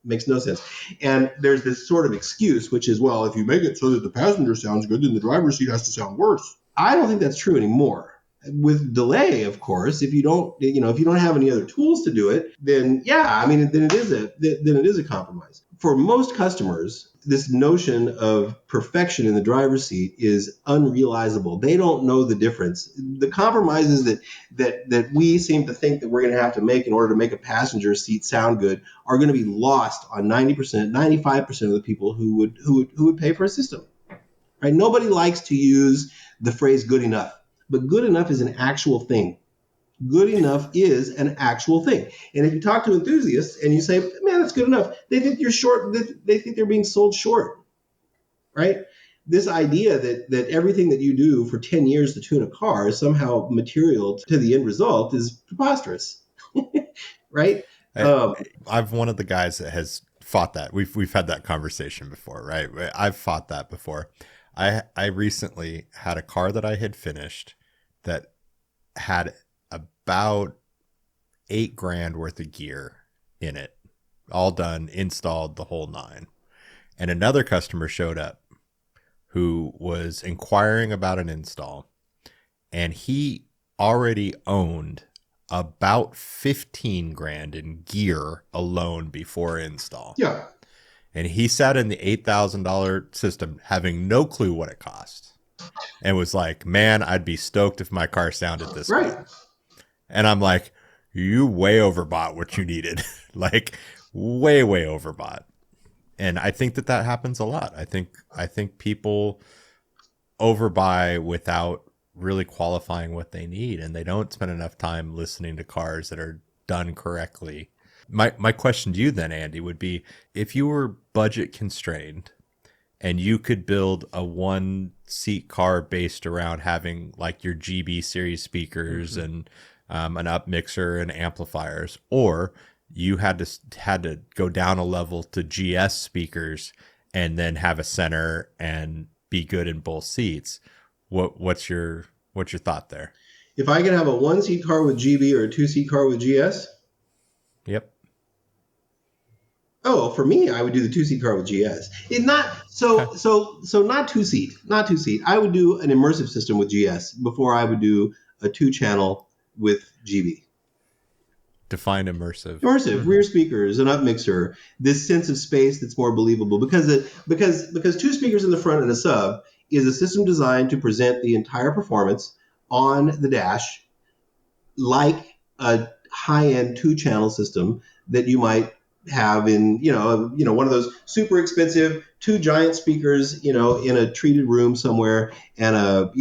Makes no sense. And there's this sort of excuse, which is, well, if you make it so that the passenger sounds good, then the driver's seat has to sound worse. I don't think that's true anymore. With delay, of course, if you don't have any other tools to do it, then then it is a compromise. For most customers, this notion of perfection in the driver's seat is unrealizable. They don't know the difference. The compromises that we seem to think that we're going to have to make in order to make a passenger seat sound good are going to be lost on 90%, 95% of the people who would pay for a system. Right? Nobody likes to use the phrase "good enough," but good enough is an actual thing. Good enough is an actual thing. And if you talk to enthusiasts and you say, man, that's good enough, they think you're short. They think they're being sold short, right? This idea that everything that you do for 10 years to tune a car is somehow material to the end result is preposterous, right? I'm one of the guys that has fought that. We've had that conversation before, right? I've fought that before. I recently had a car that I had finished that had about $8,000 worth of gear in it. all done, installed, the whole nine. And another customer showed up who was inquiring about an install, and he already owned about 15 grand in gear alone before install. Yeah. And he sat in the $8,000 system having no clue what it cost and was like, man, I'd be stoked if my car sounded this Right. good. And I'm like, you way overbought what you needed. Like way overbought. And I think that happens a lot. I think people overbuy without really qualifying what they need, and they don't spend enough time listening to cars that are done correctly. My question to you then, Andy, would be, if you were budget constrained and you could build a one seat car based around having like your GB series speakers and an up mixer and amplifiers, or you had to go down a level to GS speakers and then have a center and be good in both seats, what's your thought there? If I could have a 1-seat car with GB or a 2-seat car with GS, Yep. oh, for me, I would do the 2-seat car with GS. It's not so not 2-seat, not 2-seat. I would do an immersive system with GS before I would do a 2-channel with GB. Define immersive. Rear speakers, an up mixer, this sense of space that's more believable, because 2 speakers in the front and a sub is a system designed to present the entire performance on the dash like a high-end 2-channel system that you might have in one of those super expensive 2 giant speakers in a treated room somewhere, and a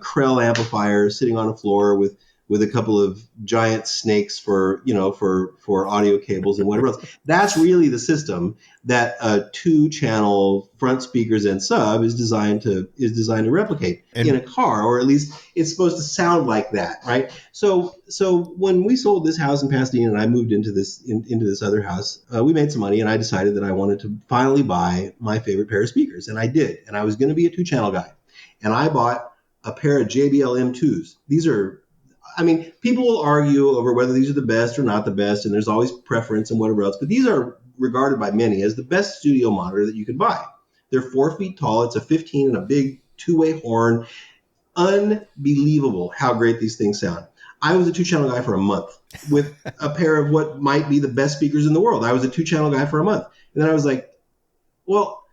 Krell amplifier sitting on a floor with a couple of giant snakes for audio cables and whatever else. That's really the system that a 2-channel front speakers and sub is designed to replicate in a car, or at least it's supposed to sound like that, right? So when we sold this house in Pasadena and I moved into this other house, we made some money, and I decided that I wanted to finally buy my favorite pair of speakers, and I did. And I was going to be a 2-channel guy, and I bought a pair of JBL M2s. These are, people will argue over whether these are the best or not the best, and there's always preference and whatever else, but these are regarded by many as the best studio monitor that you could buy. They're 4 feet tall. It's a 15 and a big 2-way horn. Unbelievable how great these things sound. I was a 2-channel guy for a month with a pair of what might be the best speakers in the world. I was a 2-channel guy for a month. And then I was like, well,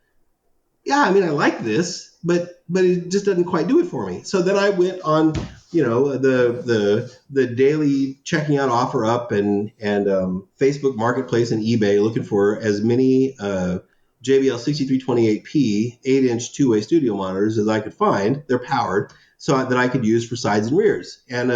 yeah, I like this, but it just doesn't quite do it for me. So then I went on, the daily checking out OfferUp and Facebook Marketplace and eBay, looking for as many JBL 6328P 8-inch 2-way studio monitors as I could find. They're powered, so that I could use for sides and rears. And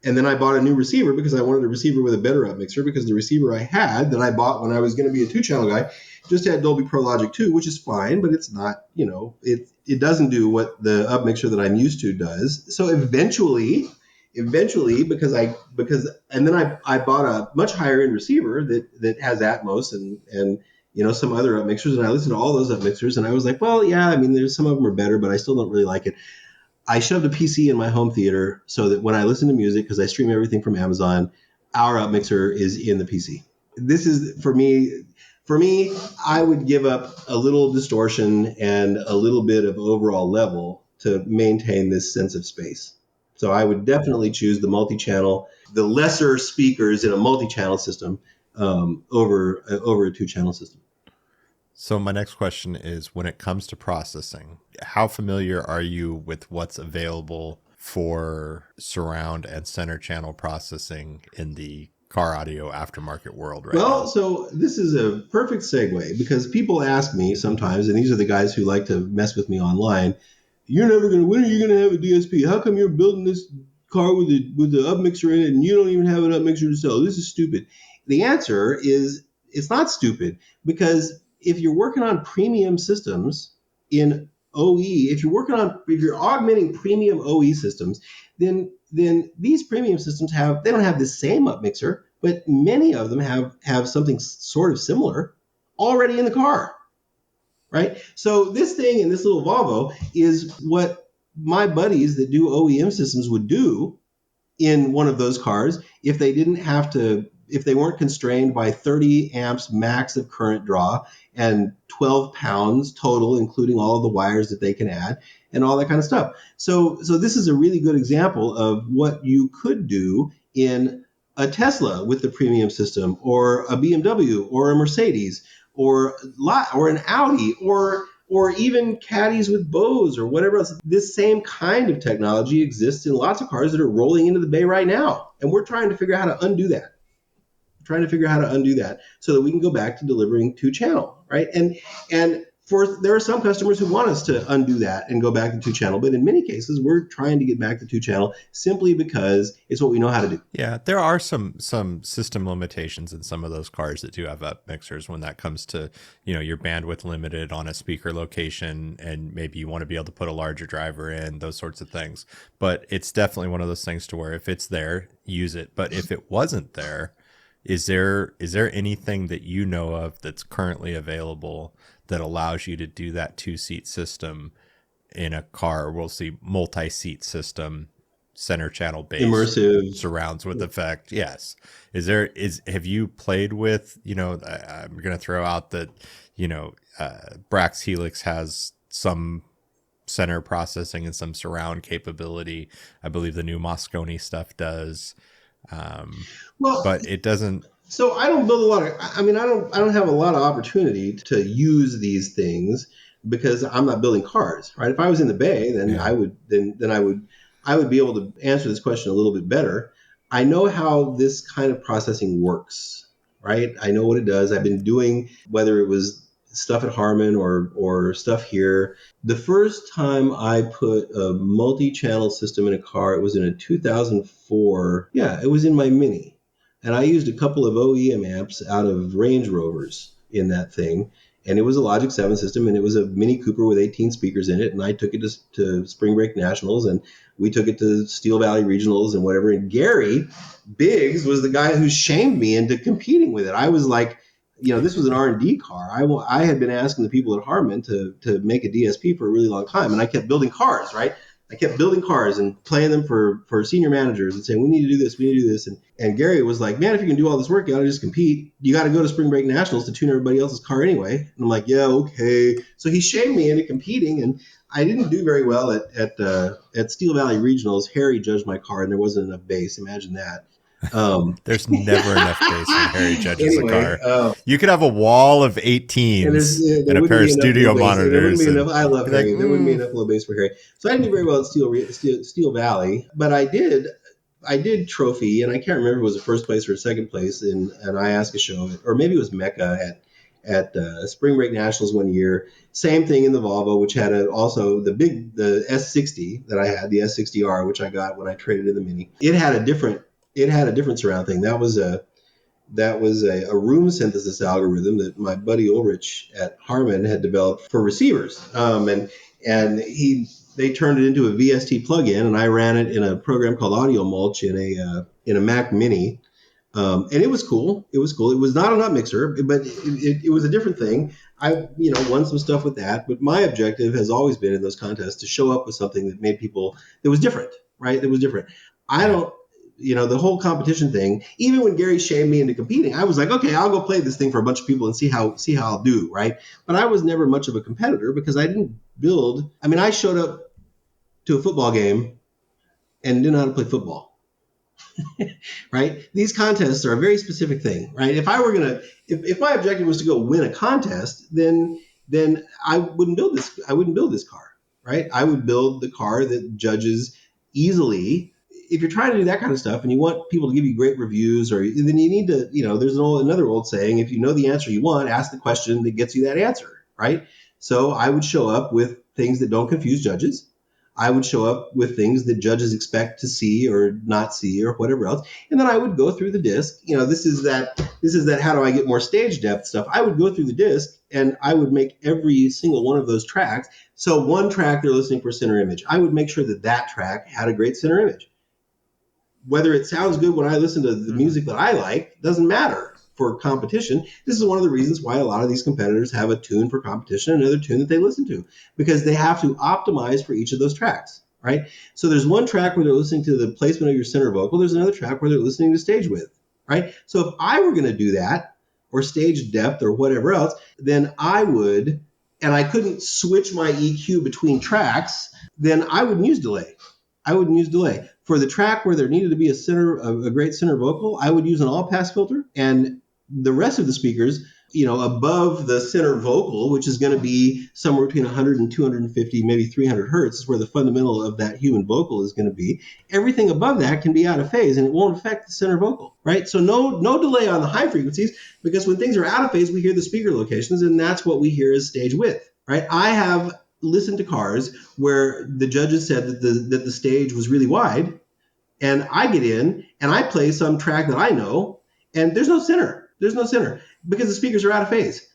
and then I bought a new receiver because I wanted a receiver with a better up mixer, because the receiver I had that I bought when I was going to be a 2-channel guy just had Dolby Pro Logic 2, which is fine, but it's not, it doesn't do what the up mixer that I'm used to does. So eventually, because then I bought a much higher end receiver that has Atmos and some other up mixers, and I listened to all those up mixers, and I was like, well, yeah, there's some of them are better, but I still don't really like it. I shoved a PC in my home theater so that when I listen to music, because I stream everything from Amazon, our up mixer is in the PC. This is, for me, I would give up a little distortion and a little bit of overall level to maintain this sense of space. So I would definitely choose the multi-channel, the lesser speakers in a multi-channel system over a 2-channel system. So my next question is, when it comes to processing, how familiar are you with what's available for surround and center channel processing in the car audio aftermarket world right now? Well, so this is a perfect segue, because people ask me sometimes, and these are the guys who like to mess with me online, when are you going to have a DSP? How come you're building this car with the up mixer in it and you don't even have an up mixer to sell? This is stupid. The answer is, it's not stupid, because if you're working on premium systems in OE, if you're augmenting premium OE systems, then these premium systems they don't have the same up mixer, but many of them have something sort of similar already in the car, right? So this thing in this little Volvo is what my buddies that do OEM systems would do in one of those cars if they didn't have to if they weren't constrained by 30 amps max of current draw and 12 pounds total, including all of the wires that they can add and all that kind of stuff. So this is a really good example of what you could do in a Tesla with the premium system, or a BMW, or a Mercedes, or an Audi, or even caddies with bows or whatever else. This same kind of technology exists in lots of cars that are rolling into the bay right now. And we're trying to figure out how to undo that. So that we can go back to delivering 2-channel, right? And there are some customers who want us to undo that and go back to 2-channel, but in many cases we're trying to get back to 2-channel simply because it's what we know how to do. Yeah, there are some system limitations in some of those cars that do have up mixers when that comes to, your bandwidth limited on a speaker location, and maybe you want to be able to put a larger driver in, those sorts of things. But it's definitely one of those things to where if it's there, use it. But if it wasn't there, is there anything that you know of that's currently available that allows you to do that 2-seat system in a car? We'll see multi-seat system, center channel based, immersive surrounds with effect. Yes. Have you played with, I'm going to throw out that, Brax Helix has some center processing and some surround capability. I believe the new Moscone stuff does. But it doesn't. So I don't build a lot of. I don't have a lot of opportunity to use these things because I'm not building cars, right? If I was in the Bay, then Yeah. I would be able to answer this question a little bit better. I know how this kind of processing works, right? I know what it does. I've been doing, whether it was stuff at Harman or stuff here. The first time I put a multi-channel system in a car, it was in a 2004. Yeah, it was in my Mini. And I used a couple of OEM amps out of Range Rovers in that thing. And it was a Logic 7 system, and it was a Mini Cooper with 18 speakers in it. And I took it to Spring Break Nationals, and we took it to Steel Valley Regionals and whatever. And Gary Biggs was the guy who shamed me into competing with it. I was like, this was an R&D car. I had been asking the people at Harman to make a DSP for a really long time, and I kept building cars, right? I kept building cars and playing them for senior managers and saying, we need to do this. And Gary was like, man, if you can do all this work, you got to just compete. You got to go to Spring Break Nationals to tune everybody else's car anyway. And I'm like, yeah, okay. So he shamed me into competing, and I didn't do very well at Steel Valley Regionals. Harry judged my car, and there wasn't enough bass. Imagine that. There's never enough bass when Harry judges a car. You could have a wall of 18s and a pair of studio monitors. I love Harry. There wouldn't be enough low bass for Harry. So I didn't do very well at Steel Valley, but I did trophy, and I can't remember if it was a first place or a second place in an IASCA show, or maybe it was Mecca at Spring Break Nationals one year. Same thing in the Volvo, which had also the S60 that I had, the S60R, which I got when I traded in the Mini. It had a different surround thing. That was a room synthesis algorithm that my buddy Ulrich at Harman had developed for receivers. And they turned it into a VST plugin, and I ran it in a program called Audio Mulch in a Mac Mini. And it was cool. It was not an up mixer, but it was a different thing. I won some stuff with that, but my objective has always been in those contests to show up with something that was different, right? That was different. I don't. The whole competition thing, even when Gary shamed me into competing, I was like, okay, I'll go play this thing for a bunch of people and see how I'll do, right? But I was never much of a competitor because I didn't build. I showed up to a football game and didn't know how to play football, right? These contests are a very specific thing, right? If my objective was to go win a contest, then I wouldn't build this car, right? I would build the car that judges easily. If you're trying to do that kind of stuff and you want people to give you great reviews, then you need to, there's another old saying, if you know the answer you want, ask the question that gets you that answer, right? So I would show up with things that don't confuse judges. I would show up with things that judges expect to see or not see or whatever else. And then I would go through the disc. This is that how do I get more stage depth stuff. I would go through the disc and I would make every single one of those tracks. So one track they're listening for center image. I would make sure that track had a great center image. Whether it sounds good when I listen to the music that I like doesn't matter for competition. This is one of the reasons why a lot of these competitors have a tune for competition and another tune that they listen to, because they have to optimize for each of those tracks, right? So there's one track where they're listening to the placement of your center vocal. There's another track where they're listening to stage width, right? So if I were going to do that, or stage depth or whatever else, then I would, and I couldn't switch my EQ between tracks, then I wouldn't use delay. I wouldn't use delay. For the track where there needed to be a great center vocal, I would use an all-pass filter, and the rest of the speakers, above the center vocal, which is going to be somewhere between 100 and 250, maybe 300 hertz, is where the fundamental of that human vocal is going to be. Everything above that can be out of phase, and it won't affect the center vocal, right? So no delay on the high frequencies, because when things are out of phase, we hear the speaker locations, and that's what we hear as stage width, right? I have listened to cars where the judges said that the stage was really wide, and I get in and I play some track that I know, and there's no center. There's no center because the speakers are out of phase.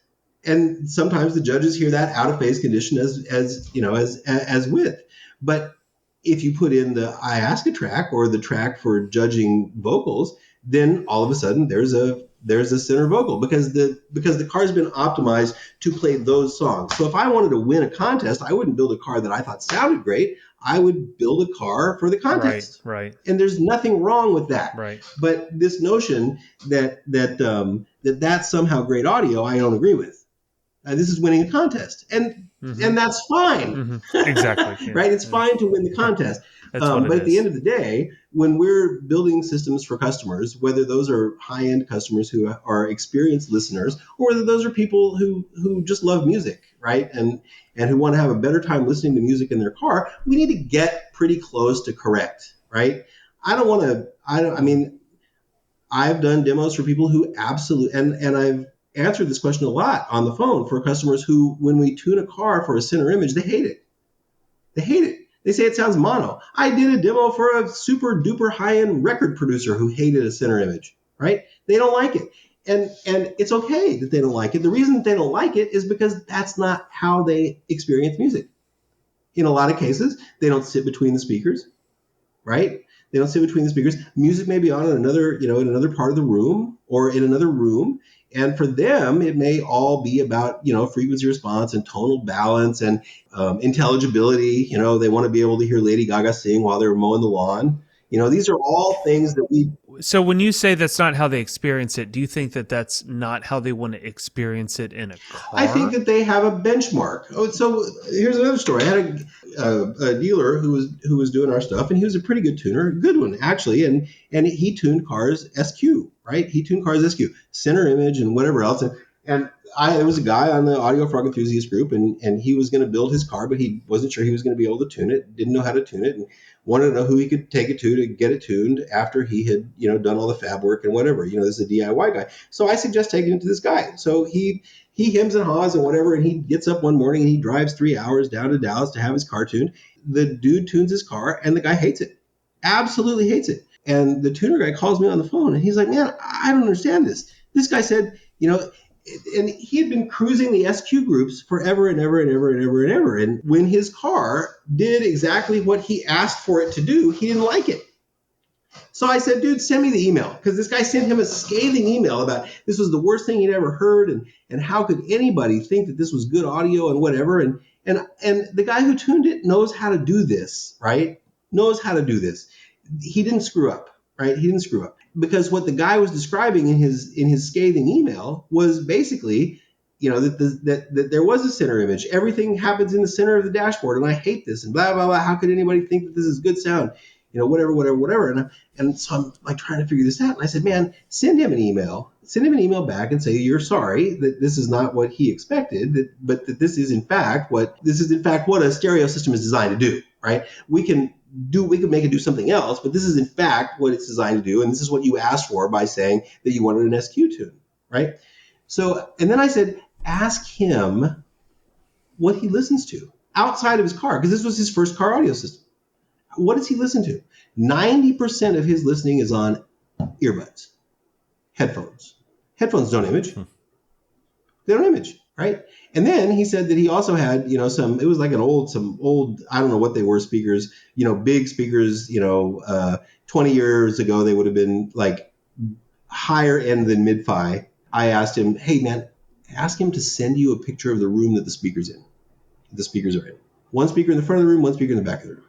And sometimes the judges hear that out of phase condition as width. But if you put in the IASCA track or the track for judging vocals, then all of a sudden there's a center vocal because the car's been optimized to play those songs. So if I wanted to win a contest, I wouldn't build a car that I thought sounded great. I would build a car for the contest. Right. And there's nothing wrong with that. Right. But this notion that's somehow great audio, I don't agree with. This is winning a contest, and that's fine. Exactly. Right? It's fine to win the contest. But at the end of the day, when we're building systems for customers, whether those are high-end customers who are experienced listeners, or whether those are people who just love music, right? And who want to have a better time listening to music in their car, we need to get pretty close to correct, right? I've done demos for people who absolutely, and I've answered this question a lot on the phone for customers who, when we tune a car for a center image, they hate it. They hate it. They say it sounds mono. I did a demo for a super duper high-end record producer who hated a center image, right? They don't like it. And it's okay that they don't like it. The reason that they don't like it is because that's not how they experience music. In a lot of cases, they don't sit between the speakers, right? They don't sit between the speakers. Music may be on in another part of the room or in another room. And for them, it may all be about, frequency response and tonal balance and intelligibility. They want to be able to hear Lady Gaga sing while they're mowing the lawn. These are all things that we... So when you say that's not how they experience it, do you think that that's not how they want to experience it in a car? I think that they have a benchmark. Oh, so here's another story. I had a dealer who was doing our stuff, and he was a pretty good tuner, a good one actually, and he tuned cars SQ, right? He tuned cars SQ, center image and whatever else. And there was a guy on the AudioFrog enthusiast group, and he was going to build his car, but he wasn't sure he was going to be able to tune it, didn't know how to tune it, and wanted to know who he could take it to get it tuned after he had, done all the fab work and whatever. This is a DIY guy. So I suggest taking it to this guy. So he hems and haws and whatever, and he gets up one morning and he drives 3 hours down to Dallas to have his car tuned. The dude tunes his car, and the guy hates it. Absolutely hates it. And the tuner guy calls me on the phone, and he's like, man, I don't understand this. This guy said, and he had been cruising the SQ groups forever and ever and ever and ever and ever. And when his car did exactly what he asked for it to do, he didn't like it. So I said, dude, send me the email. Because this guy sent him a scathing email about this was the worst thing he'd ever heard. And how could anybody think that this was good audio and whatever. And the guy who tuned it knows how to do this, right? Knows how to do this. He didn't screw up, right? He didn't screw up. Because what the guy was describing in his scathing email was basically, that there was a center image. Everything happens in the center of the dashboard, and I hate this, and blah, blah, blah. How could anybody think that this is good sound? Whatever. And so I'm like trying to figure this out. And I said, man, send him an email back and say you're sorry that this is not what he expected, but that this is in fact what a stereo system is designed to do, right? We can make it do something else, but this is in fact what it's designed to do, and this is what you asked for by saying that you wanted an SQ tune, right? So, and then I said, ask him what he listens to outside of his car, because this was his first car audio system. What does he listen to? 90% of his listening is on earbuds, headphones. Headphones don't image. They don't image, right? And then he said that he also had, it was like some old, I don't know what they were, speakers, big speakers, 20 years ago, they would have been like higher end than mid-fi. I asked him, hey man, ask him to send you a picture of the room that the speakers are in. One speaker in the front of the room, one speaker in the back of the room.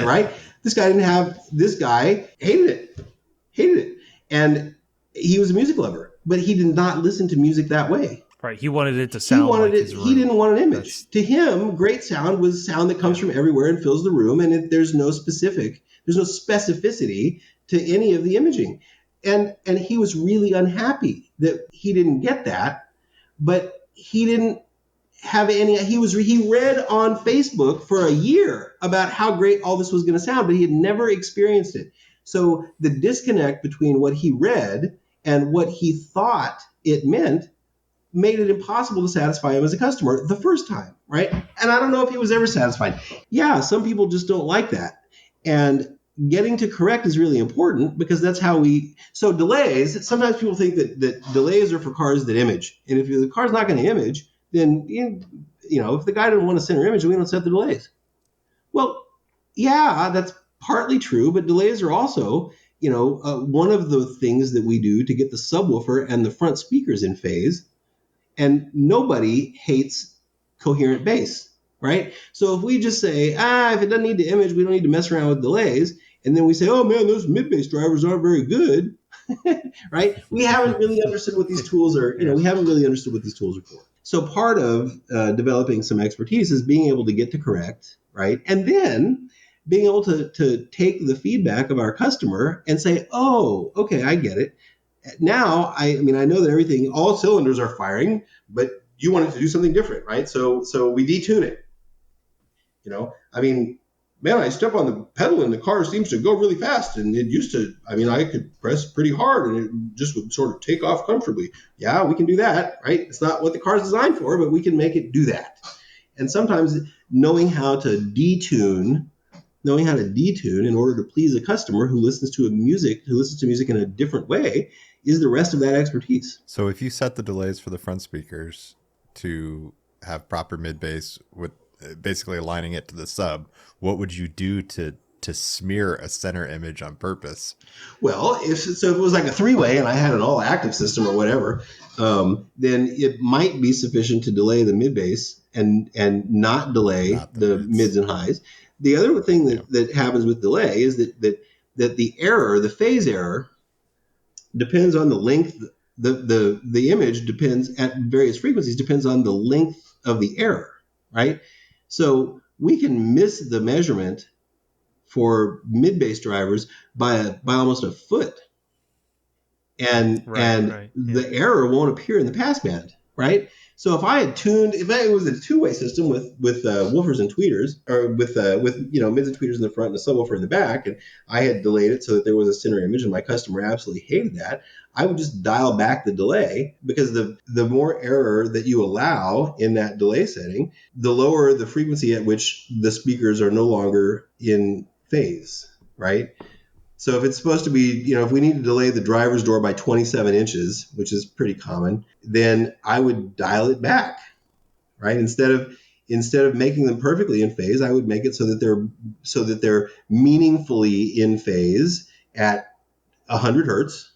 Right? This guy hated it. And he was a music lover, but he did not listen to music that way. Right. He wanted it to sound like his room. He didn't want an image. To him, great sound was sound that comes from everywhere and fills the room, and there's no specificity to any of the imaging. And he was really unhappy that he didn't get that, but he didn't have any. He read on Facebook for a year about how great all this was going to sound, but he had never experienced it. So the disconnect between what he read and what he thought it meant made it impossible to satisfy him as a customer the first time, right? And I don't know if he was ever satisfied. Yeah, some people just don't like that. And getting to correct is really important because that's how so delays, sometimes people think that delays are for cars that image. And if the car's not going to image, then, if the guy doesn't want to center image, we don't set the delays. Well, yeah, that's partly true, but delays are also, one of the things that we do to get the subwoofer and the front speakers in phase. And nobody hates coherent bass, right? So if we just say, if it doesn't need to image, we don't need to mess around with delays. And then we say, oh man, those mid-bass drivers aren't very good, right? We haven't really understood what these tools are, we haven't really understood what these tools are for. So part of developing some expertise is being able to get to correct, right? And then being able to take the feedback of our customer and say, oh, okay, I get it. Now, I know that all cylinders are firing, but you wanted to do something different, right? So we detune it. I step on the pedal and the car seems to go really fast. And it used to, I could press pretty hard and it just would sort of take off comfortably. Yeah, we can do that, right? It's not what the car's designed for, but we can make it do that. And sometimes knowing how to detune in order to please a customer who listens to music in a different way is the rest of that expertise. So if you set the delays for the front speakers to have proper mid bass with basically aligning it to the sub, what would you do to smear a center image on purpose? Well, if it was like a three-way and I had an all active system or whatever, then it might be sufficient to delay the mid bass and not delay the mids and highs. The other thing that happens with delay is that the phase error depends on the length. The image depends at various frequencies, depends on the length of the error, right? So we can miss the measurement for mid-bass drivers by almost a foot. And the error won't appear in the passband, right? So if it was a two-way system with woofers and tweeters, or with mids and tweeters in the front and a subwoofer in the back, and I had delayed it so that there was a center image, and my customer absolutely hated that, I would just dial back the delay, because the more error that you allow in that delay setting, the lower the frequency at which the speakers are no longer in phase, right? So if it's supposed to be, if we need to delay the driver's door by 27 inches, which is pretty common, then I would dial it back, right? Instead of making them perfectly in phase, I would make it so that they're meaningfully in phase at 100 hertz,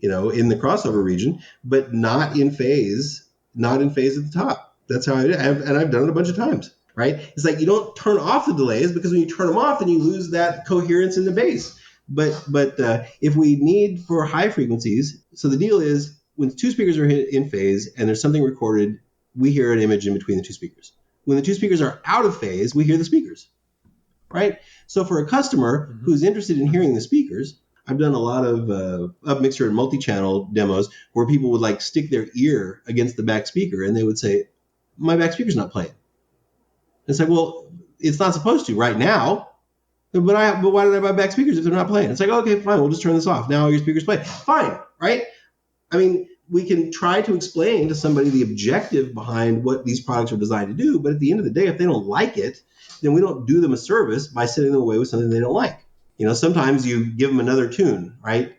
in the crossover region, but not in phase at the top. That's how I do it. And I've done it a bunch of times, right? It's like you don't turn off the delays, because when you turn them off, then you lose that coherence in the bass. But if we need for high frequencies, so the deal is when two speakers are in phase and there's something recorded, we hear an image in between the two speakers. When the two speakers are out of phase, we hear the speakers, right? So for a customer who's interested in hearing the speakers, I've done a lot of up-mixer and multi-channel demos where people would stick their ear against the back speaker and they would say, my back speaker's not playing. It's like, well, it's not supposed to right now. But why did I buy back speakers if they're not playing? It's like, okay, fine, we'll just turn this off. Now your speakers play. Fine, right? We can try to explain to somebody the objective behind what these products are designed to do, but at the end of the day, if they don't like it, then we don't do them a service by sending them away with something they don't like. Sometimes you give them another tune, right?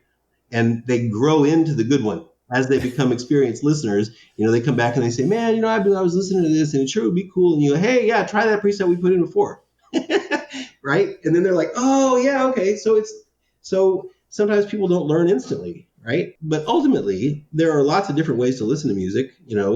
And they grow into the good one. As they become experienced listeners, they come back and they say, man, I was listening to this and it sure would be cool. And you go, hey, yeah, try that preset we put in before. Right? And then they're like, oh yeah, okay. So sometimes people don't learn instantly, right? But ultimately, there are lots of different ways to listen to music,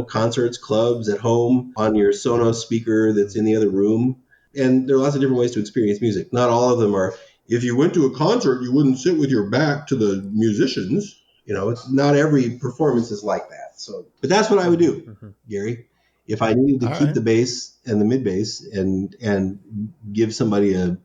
concerts, clubs, at home, on your Sonos speaker that's in the other room. And there are lots of different ways to experience music. Not all of them are, if you went to a concert, you wouldn't sit with your back to the musicians, It's not every performance is like that. So, but that's what I would do, Gary. If I needed to All keep right. the bass and the mid bass and give somebody a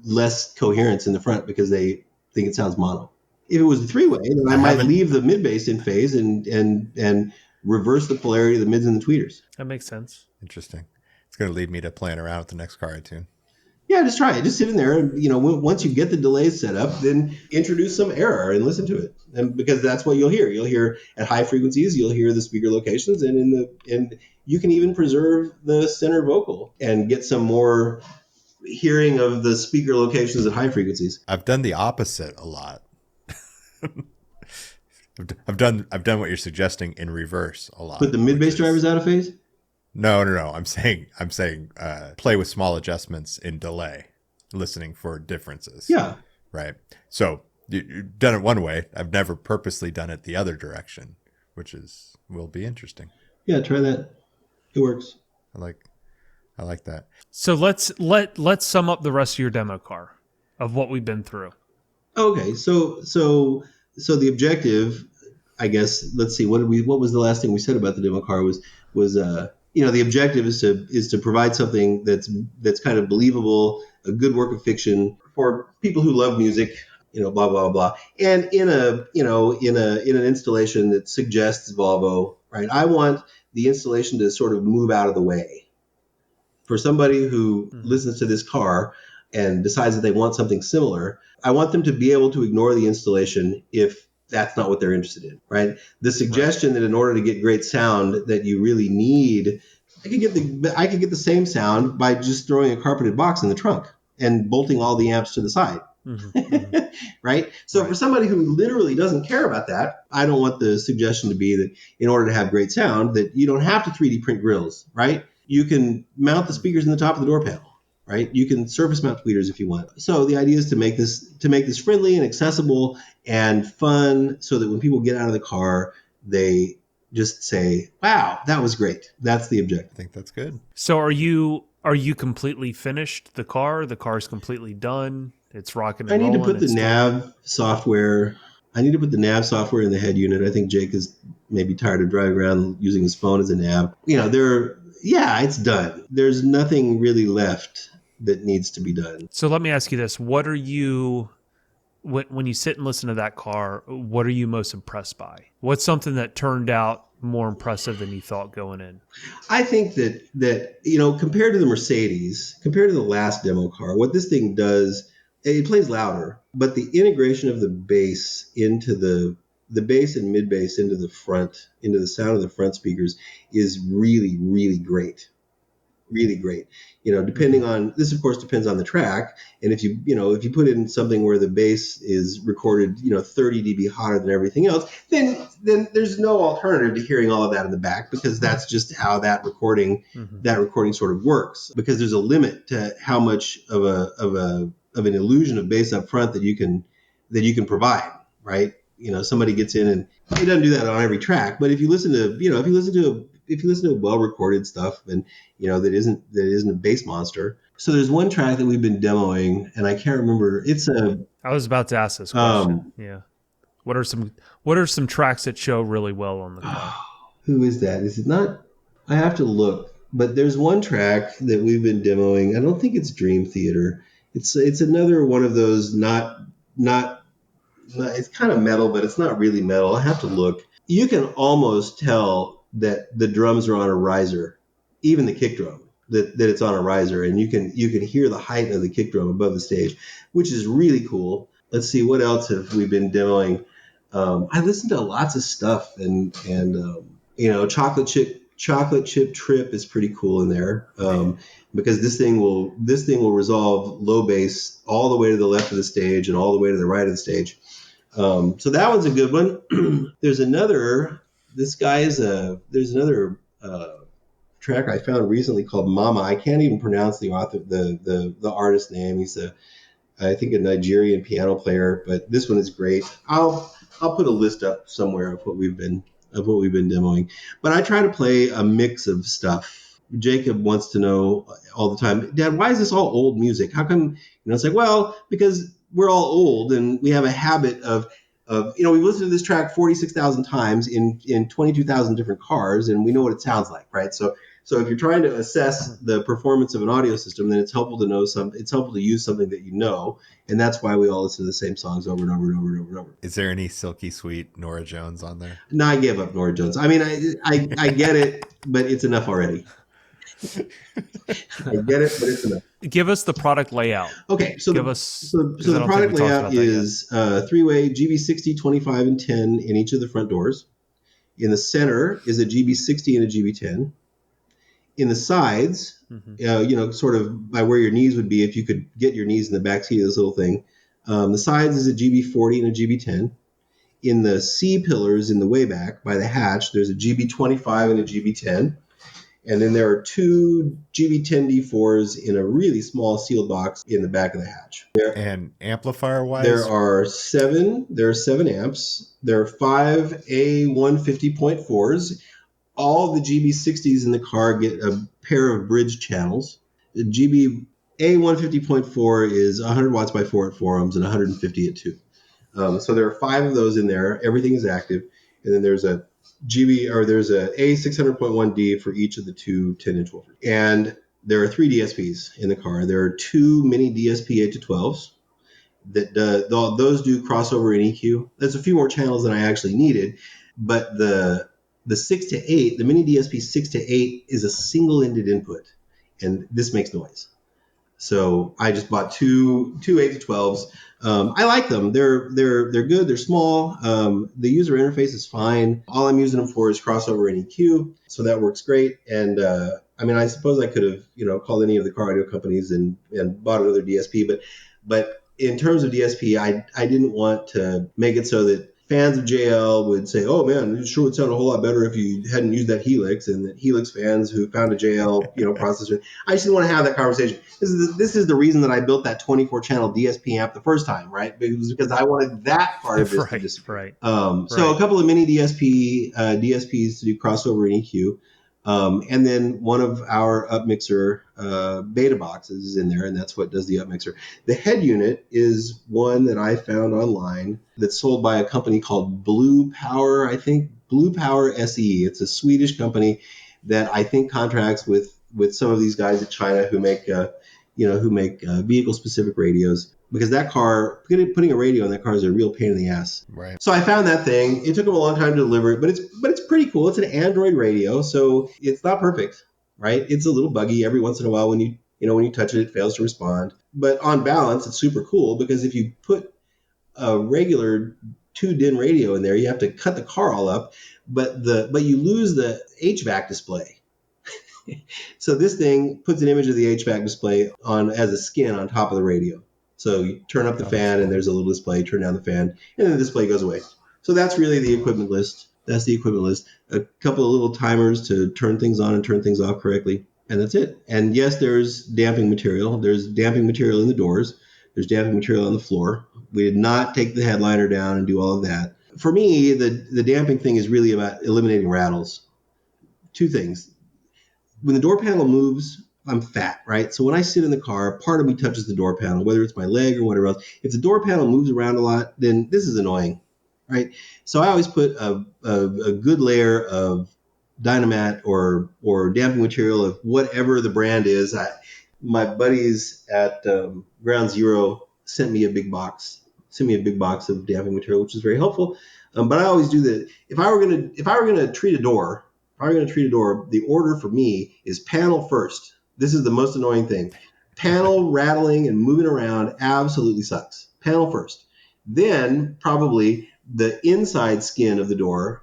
less coherence in the front because they think it sounds mono. If it was a three-way, then I might leave the mid bass in phase and reverse the polarity of the mids and the tweeters. That makes sense. Interesting. It's going to lead me to playing around with the next car I tune. Yeah, just try it. Just sit in there, and once you get the delays set up, then introduce some error and listen to it, and because that's what you'll hear. You'll hear at high frequencies, you'll hear the speaker locations, and you can even preserve the center vocal and get some more hearing of the speaker locations at high frequencies. I've done the opposite a lot. I've done what you're suggesting in reverse a lot. Put the mid bass drivers out of phase. No. I'm saying play with small adjustments in delay, listening for differences. Yeah. Right. So you've done it one way. I've never purposely done it the other direction, which will be interesting. Yeah, try that. It works. I like that. So let's sum up the rest of your demo car of what we've been through. Okay, so the objective, I guess. Let's see. What was the last thing we said about the demo car? Was the objective is to provide something that's kind of believable, a good work of fiction for people who love music. Blah blah blah, and in an installation that suggests Volvo. Right. I want the installation to sort of move out of the way. For somebody who listens to this car and decides that they want something similar, I want them to be able to ignore the installation if that's not what they're interested in, right? The suggestion that in order to get great sound that you really need, I could get the same sound by just throwing a carpeted box in the trunk and bolting all the amps to the side. Right? So for somebody who literally doesn't care about that, I don't want the suggestion to be that in order to have great sound that you don't have to 3D print grills, right? You can mount the speakers in the top of the door panel, right? You can surface mount tweeters if you want. So the idea is to make this friendly and accessible and fun so that when people get out of the car, they just say, wow, that was great. That's the objective. I think that's good. So are you completely finished the car? The car's completely done. It's rocking and rolling. I need to put the nav software. I need to put the nav software in the head unit. I think Jake is maybe tired of driving around using his phone as a nav. It's done. There's nothing really left that needs to be done. So let me ask you this. What are you, when you sit and listen to that car, what are you most impressed by? What's something that turned out more impressive than you thought going in? I think that compared to the Mercedes, compared to the last demo car, what this thing does, it plays louder, but the integration of the bass into the bass and mid bass into the sound of the front speakers is really, really great. Really great. Depending on this, of course, depends on the track. And if you put in something where the bass is recorded, 30 dB hotter than everything else, then there's no alternative to hearing all of that in the back, because that's just how that recording sort of works. Because there's a limit to how much of an illusion of bass up front that you can provide, right? Somebody gets in and it doesn't do that on every track, but if you listen to well recorded stuff and that isn't a bass monster. So there's one track that we've been demoing and I can't remember. I was about to ask this question. Yeah. What are some tracks that show really well on the car? Who is that? Is it not? I have to look. But there's one track that we've been demoing. I don't think it's Dream Theater. It's another one of those not it's kind of metal, but it's not really metal. I have to look. You can almost tell that the drums are on a riser, even the kick drum, that it's on a riser, and you can hear the height of the kick drum above the stage, which is really cool. Let's see, what else have we been demoing? I listened to lots of stuff, and Chocolate Chip Trip is pretty cool in there, because this thing will resolve low bass all the way to the left of the stage and all the way to the right of the stage. So that one's a good one. There's another track I found recently called Mama. I can't even pronounce the author, the artist name. He's I think a Nigerian piano player, but this one is great. I'll put a list up somewhere of what we've been demoing. But I try to play a mix of stuff. Jacob wants to know all the time, Dad, why is this all old music? How come? It's like, well, because we're all old and we have a habit of we've listened to this track 46,000 times in 22,000 different cars, and we know what it sounds like, right? So if you're trying to assess the performance of an audio system, then it's helpful to know it's helpful to use something that you know, and that's why we all listen to the same songs over and over and over and over and over. Is there any silky sweet Nora Jones on there? No, I gave up Nora Jones. I mean, I get it, but it's enough already. I get it, but it's enough. Give us the product layout. Okay, so Give the, us so, 'cause so I the don't think product we talked layout about that yet. is three-way GB60, 25, and 10 in each of the front doors. In the center is a GB60 and a GB10. In the sides, sort of by where your knees would be if you could get your knees in the back seat of this little thing. The sides is a GB40 and a GB10. In the C pillars in the way back by the hatch, there's a GB25 and a GB10. And then there are two GB10D4s in a really small sealed box in the back of the hatch. And amplifier wise, There are 7 amps. There are 5 A150.4s. All the GB60s in the car get a pair of bridge channels. The A150.4 is 100 watts by 4 at 4 ohms and 150 at 2. So there are 5 of those in there. Everything is active. And then there's a A600.1D for each of the two 10-inch woofers. And there are 3 DSPs in the car. There are 2 mini DSP 8 to 12s that those do crossover and EQ. There's a few more channels than I actually needed, but the 6 to 8, the mini DSP 6 to 8 is a single-ended input, and this makes noise. So I just bought two 8 to 12s. I like them. They're good. They're small. The user interface is fine. All I'm using them for is crossover and EQ, so that works great. And I suppose I could have called any of the car audio companies and bought another DSP, but in terms of DSP, I didn't want to make it so that fans of JL would say, "Oh man, it sure would sound a whole lot better if you hadn't used that Helix," and that Helix fans who found a JL processor. I just didn't want to have that conversation. This is the reason that I built that 24-channel DSP amp the first time, right? It was because I wanted that part of this to disappear. Right. So a couple of mini DSPs to do crossover and EQ. And then one of our upmixer beta boxes is in there, and that's what does the upmixer. The head unit is one that I found online that's sold by a company called Blue Power, I think. Blue Power SE. It's a Swedish company that I think contracts with some of these guys in China who make vehicle-specific radios. Because that car, putting a radio in that car is a real pain in the ass. Right. So I found that thing. It took them a long time to deliver it, but it's pretty cool. It's an Android radio, so it's not perfect, right? It's a little buggy every once in a while when you touch it, it fails to respond. But on balance, it's super cool because if you put a regular 2-DIN radio in there, you have to cut the car all up, but you lose the HVAC display. So this thing puts an image of the HVAC display on as a skin on top of the radio. So you turn up the fan and there's a little display, turn down the fan, and then the display goes away. So that's really the equipment list. That's the equipment list. A couple of little timers to turn things on and turn things off correctly. And that's it. And yes, there's damping material. There's damping material in the doors. There's damping material on the floor. We did not take the headliner down and do all of that. For me, the damping thing is really about eliminating rattles. 2 things. When the door panel moves, I'm fat, right? So when I sit in the car, part of me touches the door panel, whether it's my leg or whatever else. If the door panel moves around a lot, then this is annoying, right? So I always put a good layer of Dynamat or damping material of whatever the brand is. My buddies at Ground Zero sent me a big box of damping material, which is very helpful. But I always do that. If I were gonna treat a door, the order for me is panel first. This is the most annoying thing. Panel rattling and moving around absolutely sucks. Panel first. Then probably the inside skin of the door.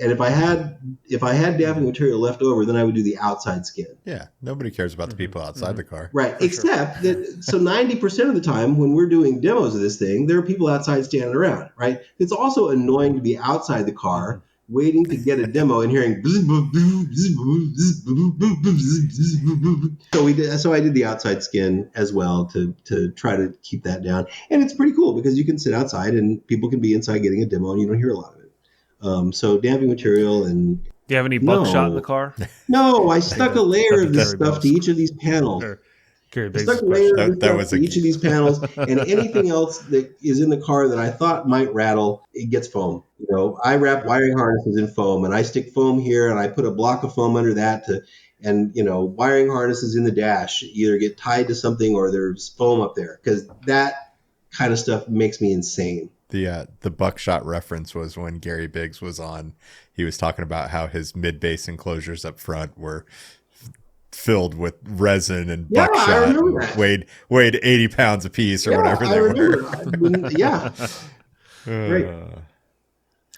And if I had damping material left over, then I would do the outside skin. Yeah, nobody cares about the people outside the car. Right. Except that, so 90% of the time when we're doing demos of this thing, there are people outside standing around, right? It's also annoying to be outside the car waiting to get a demo and hearing so I did the outside skin as well to try to keep that down. And it's pretty cool because you can sit outside and people can be inside getting a demo and you don't hear a lot of it. So damping material and Do you have any buckshot in the car? no, I stuck a layer of this stuff to each of these panels. Sure. Gary I Biggs' stuck a layer question. of this That stuff was to a each of these panels, and anything else that is in the car that I thought might rattle, it gets foam. You know, I wrap wiring harnesses in foam, and I stick foam here, and I put a block of foam under that and you know, wiring harnesses in the dash either get tied to something or there's foam up there because that kind of stuff makes me insane. The buckshot reference was when Gary Biggs was on. He was talking about how his mid-bass enclosures up front were filled with resin and Yeah, I buckshot remember and that. weighed 80 pounds a piece or Yeah, whatever I they remember. were. Yeah, great.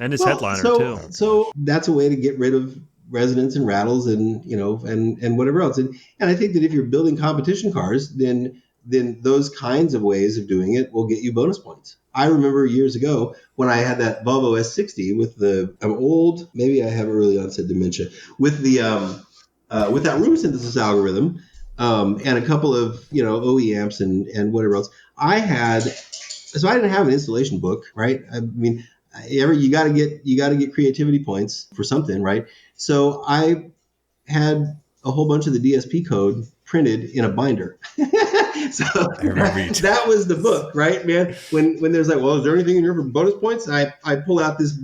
And his Well, headliner so too. so that's a way to get rid of resonance and rattles and you know and whatever else. And I think that if you're building competition cars, then those kinds of ways of doing it will get you bonus points. I remember years ago when I had that Volvo S60 with I'm old, maybe I have early onset dementia, with that room synthesis algorithm, and a couple of you know OE amps and whatever else. I didn't have an installation book, right? I mean, you got to get creativity points for something, right? So I had a whole bunch of the DSP code printed in a binder. So I remember you. that was the book, right, man? When there's like, well, is there anything in here for bonus points? I pull out this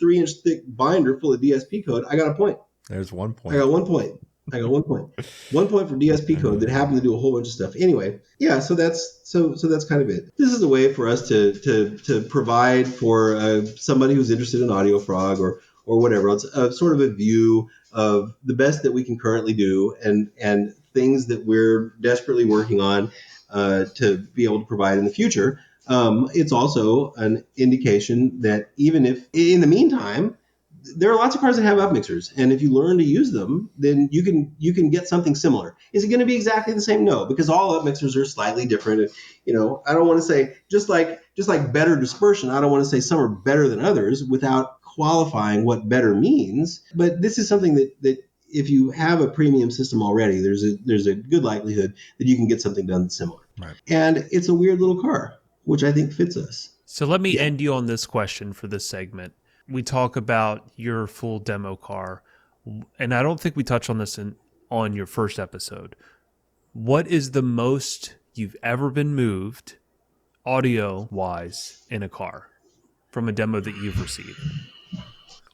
3-inch thick binder full of DSP code. I got a point. There's one I point. got 1 point. I got 1 point. 1 point for DSP code that happened to do a whole bunch of stuff. Anyway, yeah. So that's kind of it. This is a way for us to provide for somebody who's interested in AudioFrog or whatever else, sort of a view of the best that we can currently do and things that we're desperately working on to be able to provide in the future. It's also an indication that even if in the meantime there are lots of cars that have up mixers, and if you learn to use them, then you can get something similar. Is it going to be exactly the same? No, because all up mixers are slightly different. You know, I don't want to say just like better dispersion. I don't want to say some are better than others without qualifying what better means. But this is something that if you have a premium system already, there's a good likelihood that you can get something done that's similar. Right. And it's a weird little car, which I think fits us. So let me Yeah. end you on this question for this segment. We talk about your full demo car, and I don't think we touched on this on your first episode. What is the most you've ever been moved, audio-wise, in a car from a demo that you've received?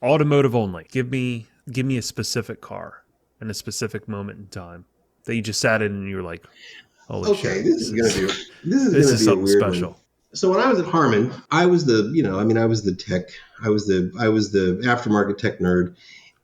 Automotive only. Give me a specific car and a specific moment in time that you just sat in and you were like, "Holy Okay, shit! this is going to be something a weird special." one. So when I was at Harman, I was I was the tech, I was the aftermarket tech nerd,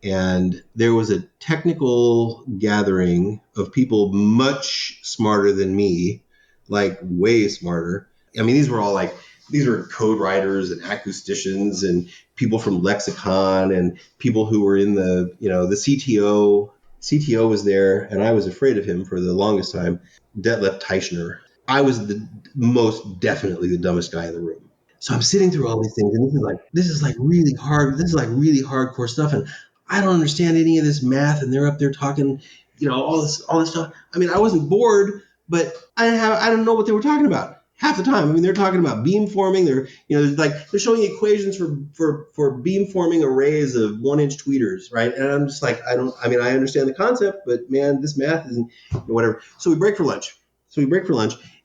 and there was a technical gathering of people much smarter than me, like way smarter. I mean, these were code writers and acousticians and people from Lexicon and people who were in the CTO. CTO was there, and I was afraid of him for the longest time. Detlef Teichner. I was most definitely the dumbest guy in the room. So I'm sitting through all these things, and this is like really hard. This is like really hardcore stuff, and I don't understand any of this math. And they're up there talking, all this stuff. I mean, I wasn't bored, but I don't know what they were talking about half the time. I mean, they're talking about beam forming. They're showing equations for beam forming arrays of 1-inch tweeters, right? And I'm just like, I understand the concept, but man, this math isn't whatever. So we break for lunch.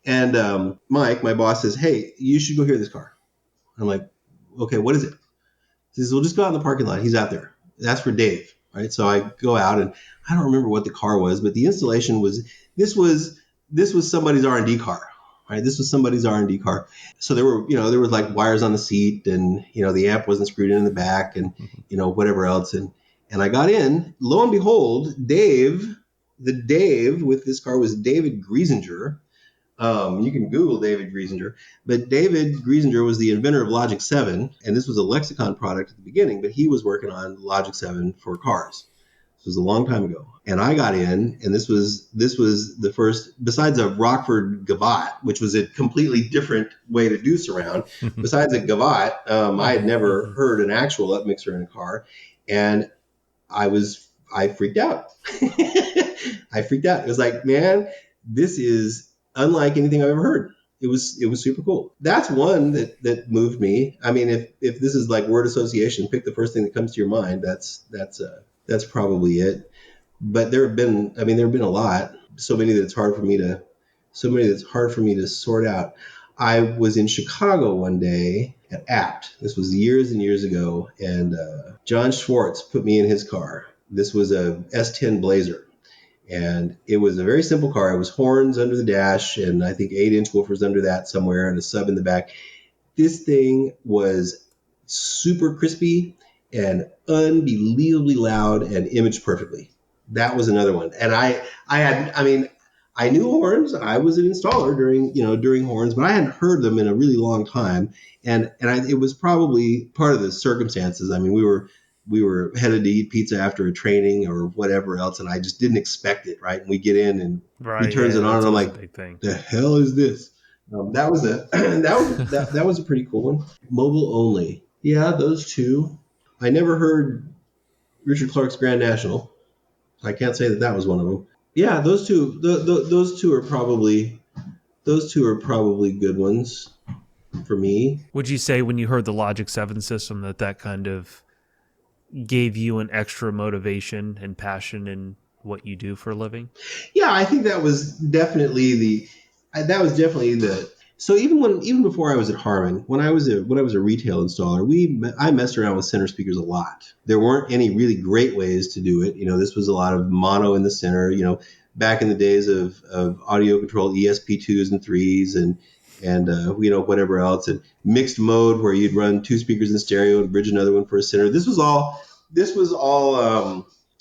And Mike, my boss, says, "Hey, you should go hear this car." I'm like, "Okay, what is it?" He says, "We'll just go out in the parking lot. He's out there." That's for Dave, right? So I go out, and I don't remember what the car was, but the installation was this was somebody's R&D car, right? This was somebody's R&D car. So there was like wires on the seat, and the amp wasn't screwed in the back, and whatever else, and I got in. Lo and behold, Dave with this car was David Griesinger. You can Google David Griesinger, but David Griesinger was the inventor of Logic 7, and this was a Lexicon product at the beginning, but he was working on Logic 7 for cars. This was a long time ago. And I got in, and this was the first, besides a Rockford Gavotte, which was a completely different way to do surround, besides a Gavotte, I had never heard an actual up mixer in a car, and I freaked out. I freaked out. It was like, man, this is unlike anything I've ever heard. It was super cool. That's one that moved me. I mean, if this is like word association, pick the first thing that comes to your mind. That's probably it. But there have been a lot, so many that it's hard for me to so many that's hard for me to sort out. I was in Chicago one day at Apt. This was years and years ago, and John Schwartz put me in his car. This was a S10 Blazer, and it was a very simple car. It was horns under the dash, and I think 8-inch woofers under that somewhere, and a sub in the back. This thing was super crispy and unbelievably loud and imaged perfectly. That was another one. And I knew horns. I was an installer during horns, but I hadn't heard them in a really long time. It was probably part of the circumstances. I mean, we were headed to eat pizza after a training or whatever else, and I just didn't expect it. Right, and we get in, and he turns it on, and I'm like, "The hell is this?" That was that was a pretty cool one. Mobile only. Yeah, those two. I never heard Richard Clark's Grand National. I can't say that was one of them. Yeah, those two. Those two are probably good ones for me. Would you say when you heard the Logic 7 system that kind of gave you an extra motivation and passion in what you do for a living? Yeah, I think that was definitely the. So even before I was at Harman, when I was a retail installer, I messed around with center speakers a lot. There weren't any really great ways to do it. This was a lot of mono in the center. Back in the days of audio controlled ESP2s and 3s and whatever else, and mixed mode where you'd run two speakers in stereo and bridge another one for a center. This was all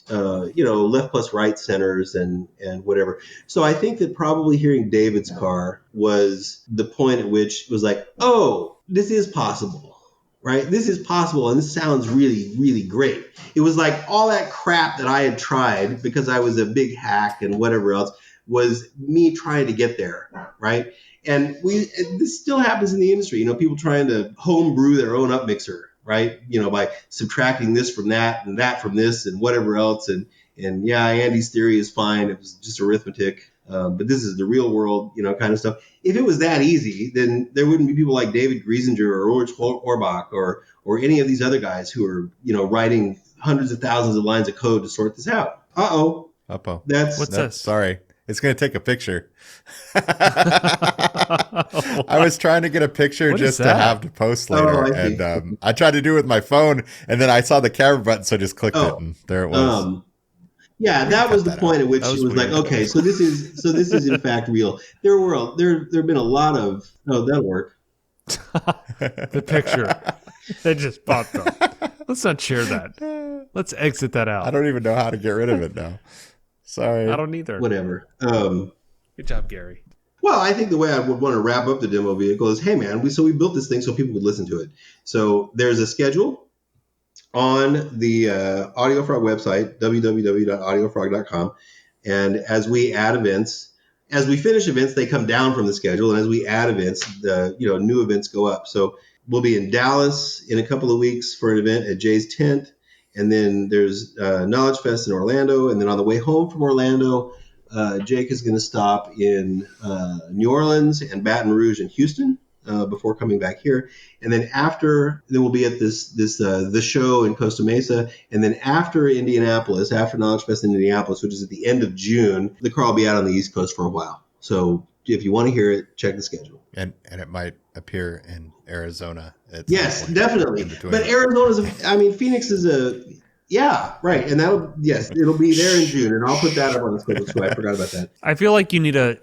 left plus right centers and whatever. So I think that probably hearing David's car was the point at which it was like, oh, this is possible, right? This is possible, and this sounds really, really great. It was like all that crap that I had tried because I was a big hack and whatever else was me trying to get there, right? And this still happens in the industry. People trying to home brew their own up mixer, right? By subtracting this from that and that from this and whatever else. And yeah, Andy's theory is fine. It was just arithmetic. But this is the real world, kind of stuff. If it was that easy, then there wouldn't be people like David Griesinger or Ulrich Horbach or any of these other guys who are, writing hundreds of thousands of lines of code to sort this out. Uh-oh. What's this? Sorry. It's going to take a picture. I was trying to get a picture just to have to post later. And I tried to do it with my phone, and then I saw the camera button, so I just clicked it, and there it was. Yeah, that was the point at which it was like, okay, so this is in fact real. There have been a lot of that'll work. The picture that just popped up. Let's not share that. Let's exit that out. I don't even know how to get rid of it now. Sorry. I don't either. Whatever. Good job, Gary. Well, I think the way I would want to wrap up the demo vehicle is, hey man, we built this thing so people would listen to it. So there's a schedule on the AudioFrog website, www.audiofrog.com. And as we add events, as we finish events, they come down from the schedule. And as we add events, the new events go up. So we'll be in Dallas in a couple of weeks for an event at Jay's Tent. And then there's Knowledge Fest in Orlando. And then on the way home from Orlando, Jake is going to stop in New Orleans and Baton Rouge and Houston before coming back here. And then we'll be at the show in Costa Mesa. And then after Indianapolis, after Knowledge Fest in Indianapolis, which is at the end of June, the car will be out on the East Coast for a while. So if you want to hear it, check the schedule. And it might appear in Arizona. Yes, definitely. But Phoenix is yeah, right. And it'll be there in June, and I'll put that up on the schedule too. I forgot about that. I feel like you need a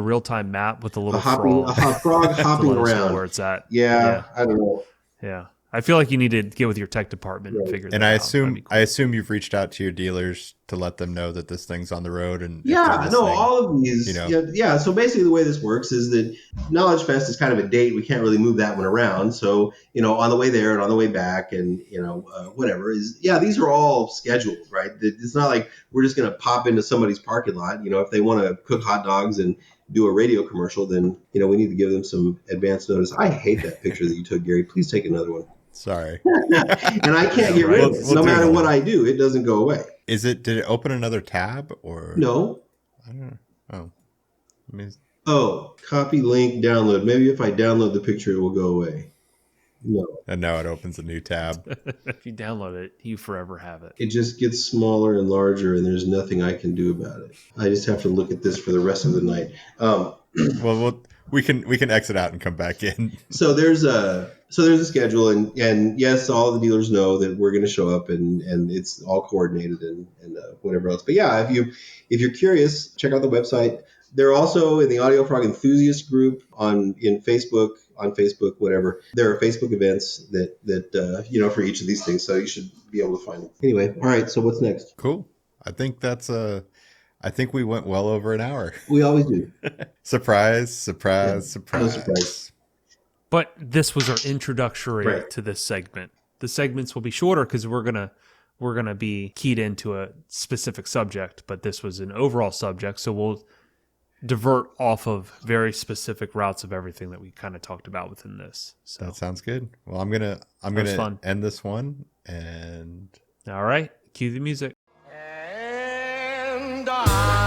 real-time map with a little frog hopping around where it's at. Yeah, I don't know. Yeah. I feel like you need to get with your tech department and figure that out. And I assume you've reached out to your dealers to let them know that this thing's on the road. And all of these. Yeah. So basically, the way this works is that Knowledge Fest is kind of a date. We can't really move that one around. So on the way there and on the way back, and whatever is. Yeah, these are all scheduled, right? It's not like we're just going to pop into somebody's parking lot. If they want to cook hot dogs and do a radio commercial, then we need to give them some advance notice. I hate that picture that you took, Gary. Please take another one. Sorry. And I can't get rid of it. No matter what I do, it doesn't go away. Did it open another tab or? No. I don't know. Copy, link, download. Maybe if I download the picture, it will go away. No. And now it opens a new tab. If you download it, you forever have it. It just gets smaller and larger, and there's nothing I can do about it. I just have to look at this for the rest of the night. Well, we can exit out and come back in. So there's a schedule, and yes, all the dealers know that we're going to show up, and it's all coordinated and whatever else. But yeah, if you're curious, check out the website. They're also in the AudioFrog enthusiast group on Facebook, whatever. There are Facebook events that for each of these things, so you should be able to find them. Anyway, all right. So what's next? Cool. I think we went well over an hour. We always do. Surprise. No surprise. But this was our introductory Right. to this segment. The segments will be shorter because we're gonna be keyed into a specific subject, but this was an overall subject, so we'll divert off of very specific routes of everything that we kind of talked about within this. So That sounds good. Well, I'm gonna fun. end this one, and all right, cue the music. And I